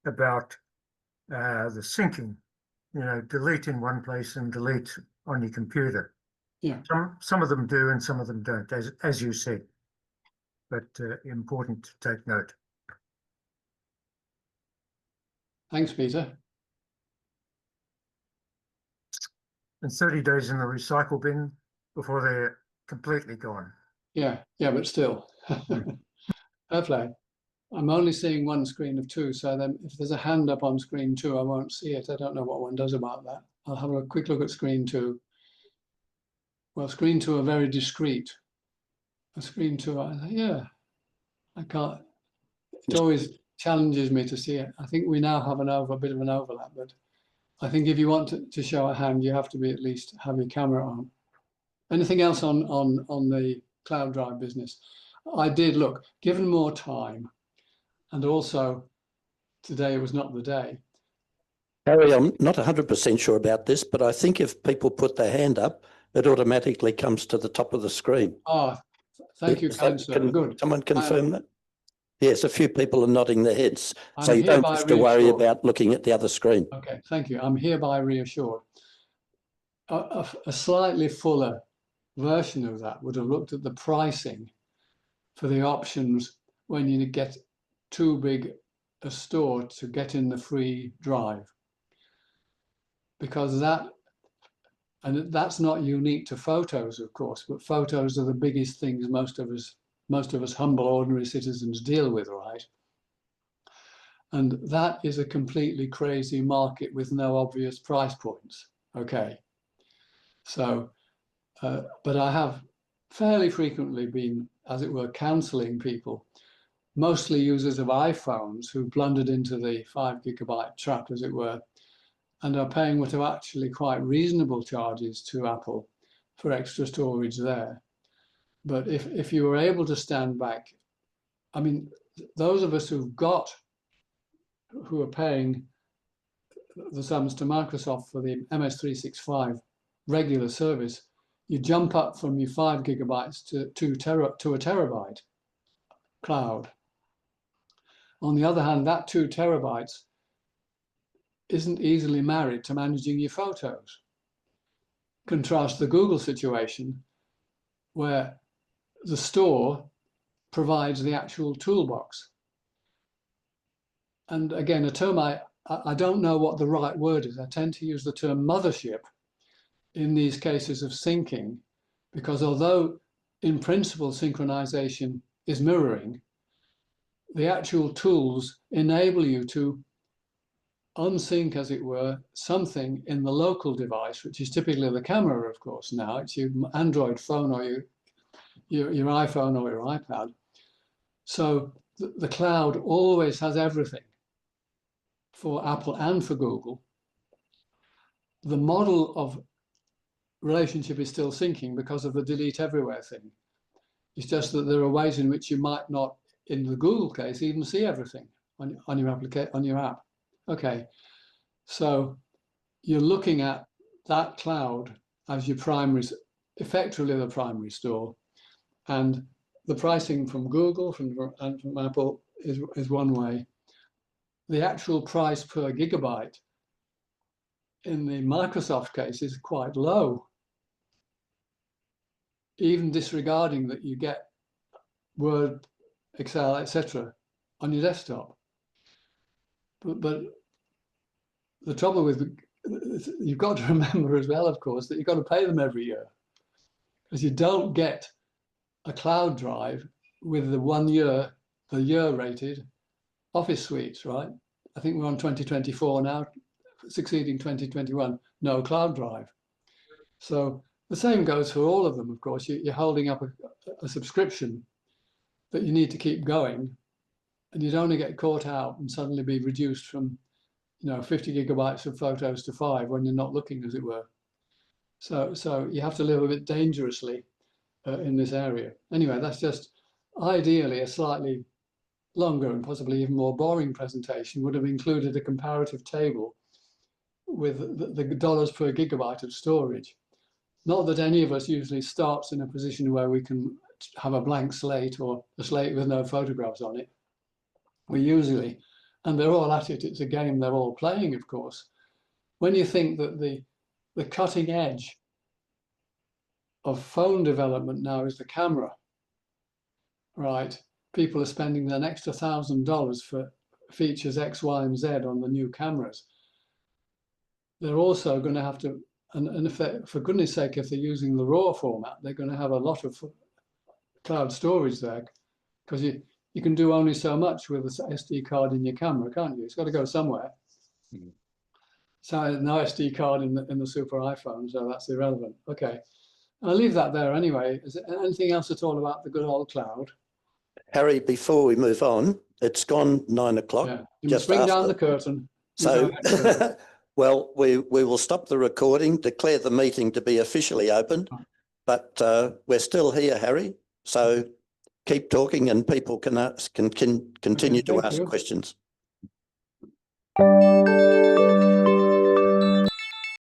about the syncing. You know, delete in one place and delete on your computer. Yeah. Some of them do and some of them don't, as you said. But important to take note. Thanks, Peter. And 30 days in the recycle bin before they're completely gone. Yeah, but still. Fair play. I'm only seeing one screen of 2, so then if there's a hand up on screen 2, I won't see it. I don't know what one does about that. I'll have a quick look at screen 2. Well, screen 2 are very discreet. A screen 2, yeah, I can't. It always challenges me to see it. I think we now have a bit of an overlap, but I think if you want to show a hand, you have to be at least have your camera on. Anything else on the cloud drive business? I did look, given more time, and also today was not the day. Harry, I'm not 100% sure about this, but I think if people put their hand up, it automatically comes to the top of the screen. Ah, thank you, kind sir. Good. Someone confirm that? Yes, a few people are nodding their heads, so I'm you don't hereby have to worry reassured. about looking at the other screen. Okay, thank you. I'm hereby reassured. A slightly fuller version of that would have looked at the pricing for the options when you get too big a store to get in the free drive. Because that's not unique to photos, of course, but photos are the biggest things most of us humble, ordinary citizens deal with, right? And that is a completely crazy market with no obvious price points. Okay. So, but I have fairly frequently been, as it were, counseling people, mostly users of iPhones who blundered into the 5 GB trap, as it were, and are paying what are actually quite reasonable charges to Apple for extra storage there. But if you were able to stand back, I mean, those of us who are paying the sums to Microsoft for the MS365 regular service, you jump up from your 5 GB to a terabyte cloud. On the other hand, that 2 TB isn't easily married to managing your photos. Contrast the Google situation, where the store provides the actual toolbox. And again, a term I don't know what the right word is. I tend to use the term mothership in these cases of syncing, because although in principle synchronization is mirroring, the actual tools enable you to unsync, as it were, something in the local device, which is typically the camera, of course. Now it's your Android phone or your iPhone or your iPad. So the cloud always has everything for Apple and for Google. The model of relationship is still syncing because of the delete everywhere thing. It's just that there are ways in which you might not, in the Google case, even see everything on your app. Okay, so you're looking at that cloud as your primary, effectively the primary store, and the pricing from Google and from Apple is one way. The actual price per gigabyte in the Microsoft case is quite low, even disregarding that you get Word, Excel, etc. on your desktop. But the trouble with, you've got to remember as well, of course, that you've got to pay them every year, because you don't get a cloud drive with the year rated office suites, right? I think we're on 2024 now, succeeding 2021, no cloud drive. So the same goes for all of them, of course. You're holding up a subscription that you need to keep going, and you don't want to get caught out and suddenly be reduced from 50 gigabytes of photos to 5 when you're not looking, as it were. So you have to live a bit dangerously in this area. Anyway, that's just ideally a slightly longer and possibly even more boring presentation would have included a comparative table with the dollars per gigabyte of storage. Not that any of us usually starts in a position where we can have a blank slate or a slate with no photographs on it. We usually, and they're all at it, it's a game they're all playing, of course. When you think that the cutting edge of phone development now is the camera, right? People are spending an extra $1,000 for features X, Y, and Z on the new cameras. They're also going to have to, and if they, for goodness sake, if they're using the RAW format, they're going to have a lot of cloud storage there, because you can do only so much with an SD card in your camera, can't you? It's got to go somewhere. Mm-hmm. So no SD card in the super iPhone, so that's irrelevant. Okay, I'll leave that there anyway. Is there anything else at all about the good old cloud? Harry, before we move on, it's gone 9 o'clock. Yeah. You must bring down the curtain. So, well, we will stop the recording, declare the meeting to be officially open, but we're still here, Harry. So keep talking and people can continue to ask questions.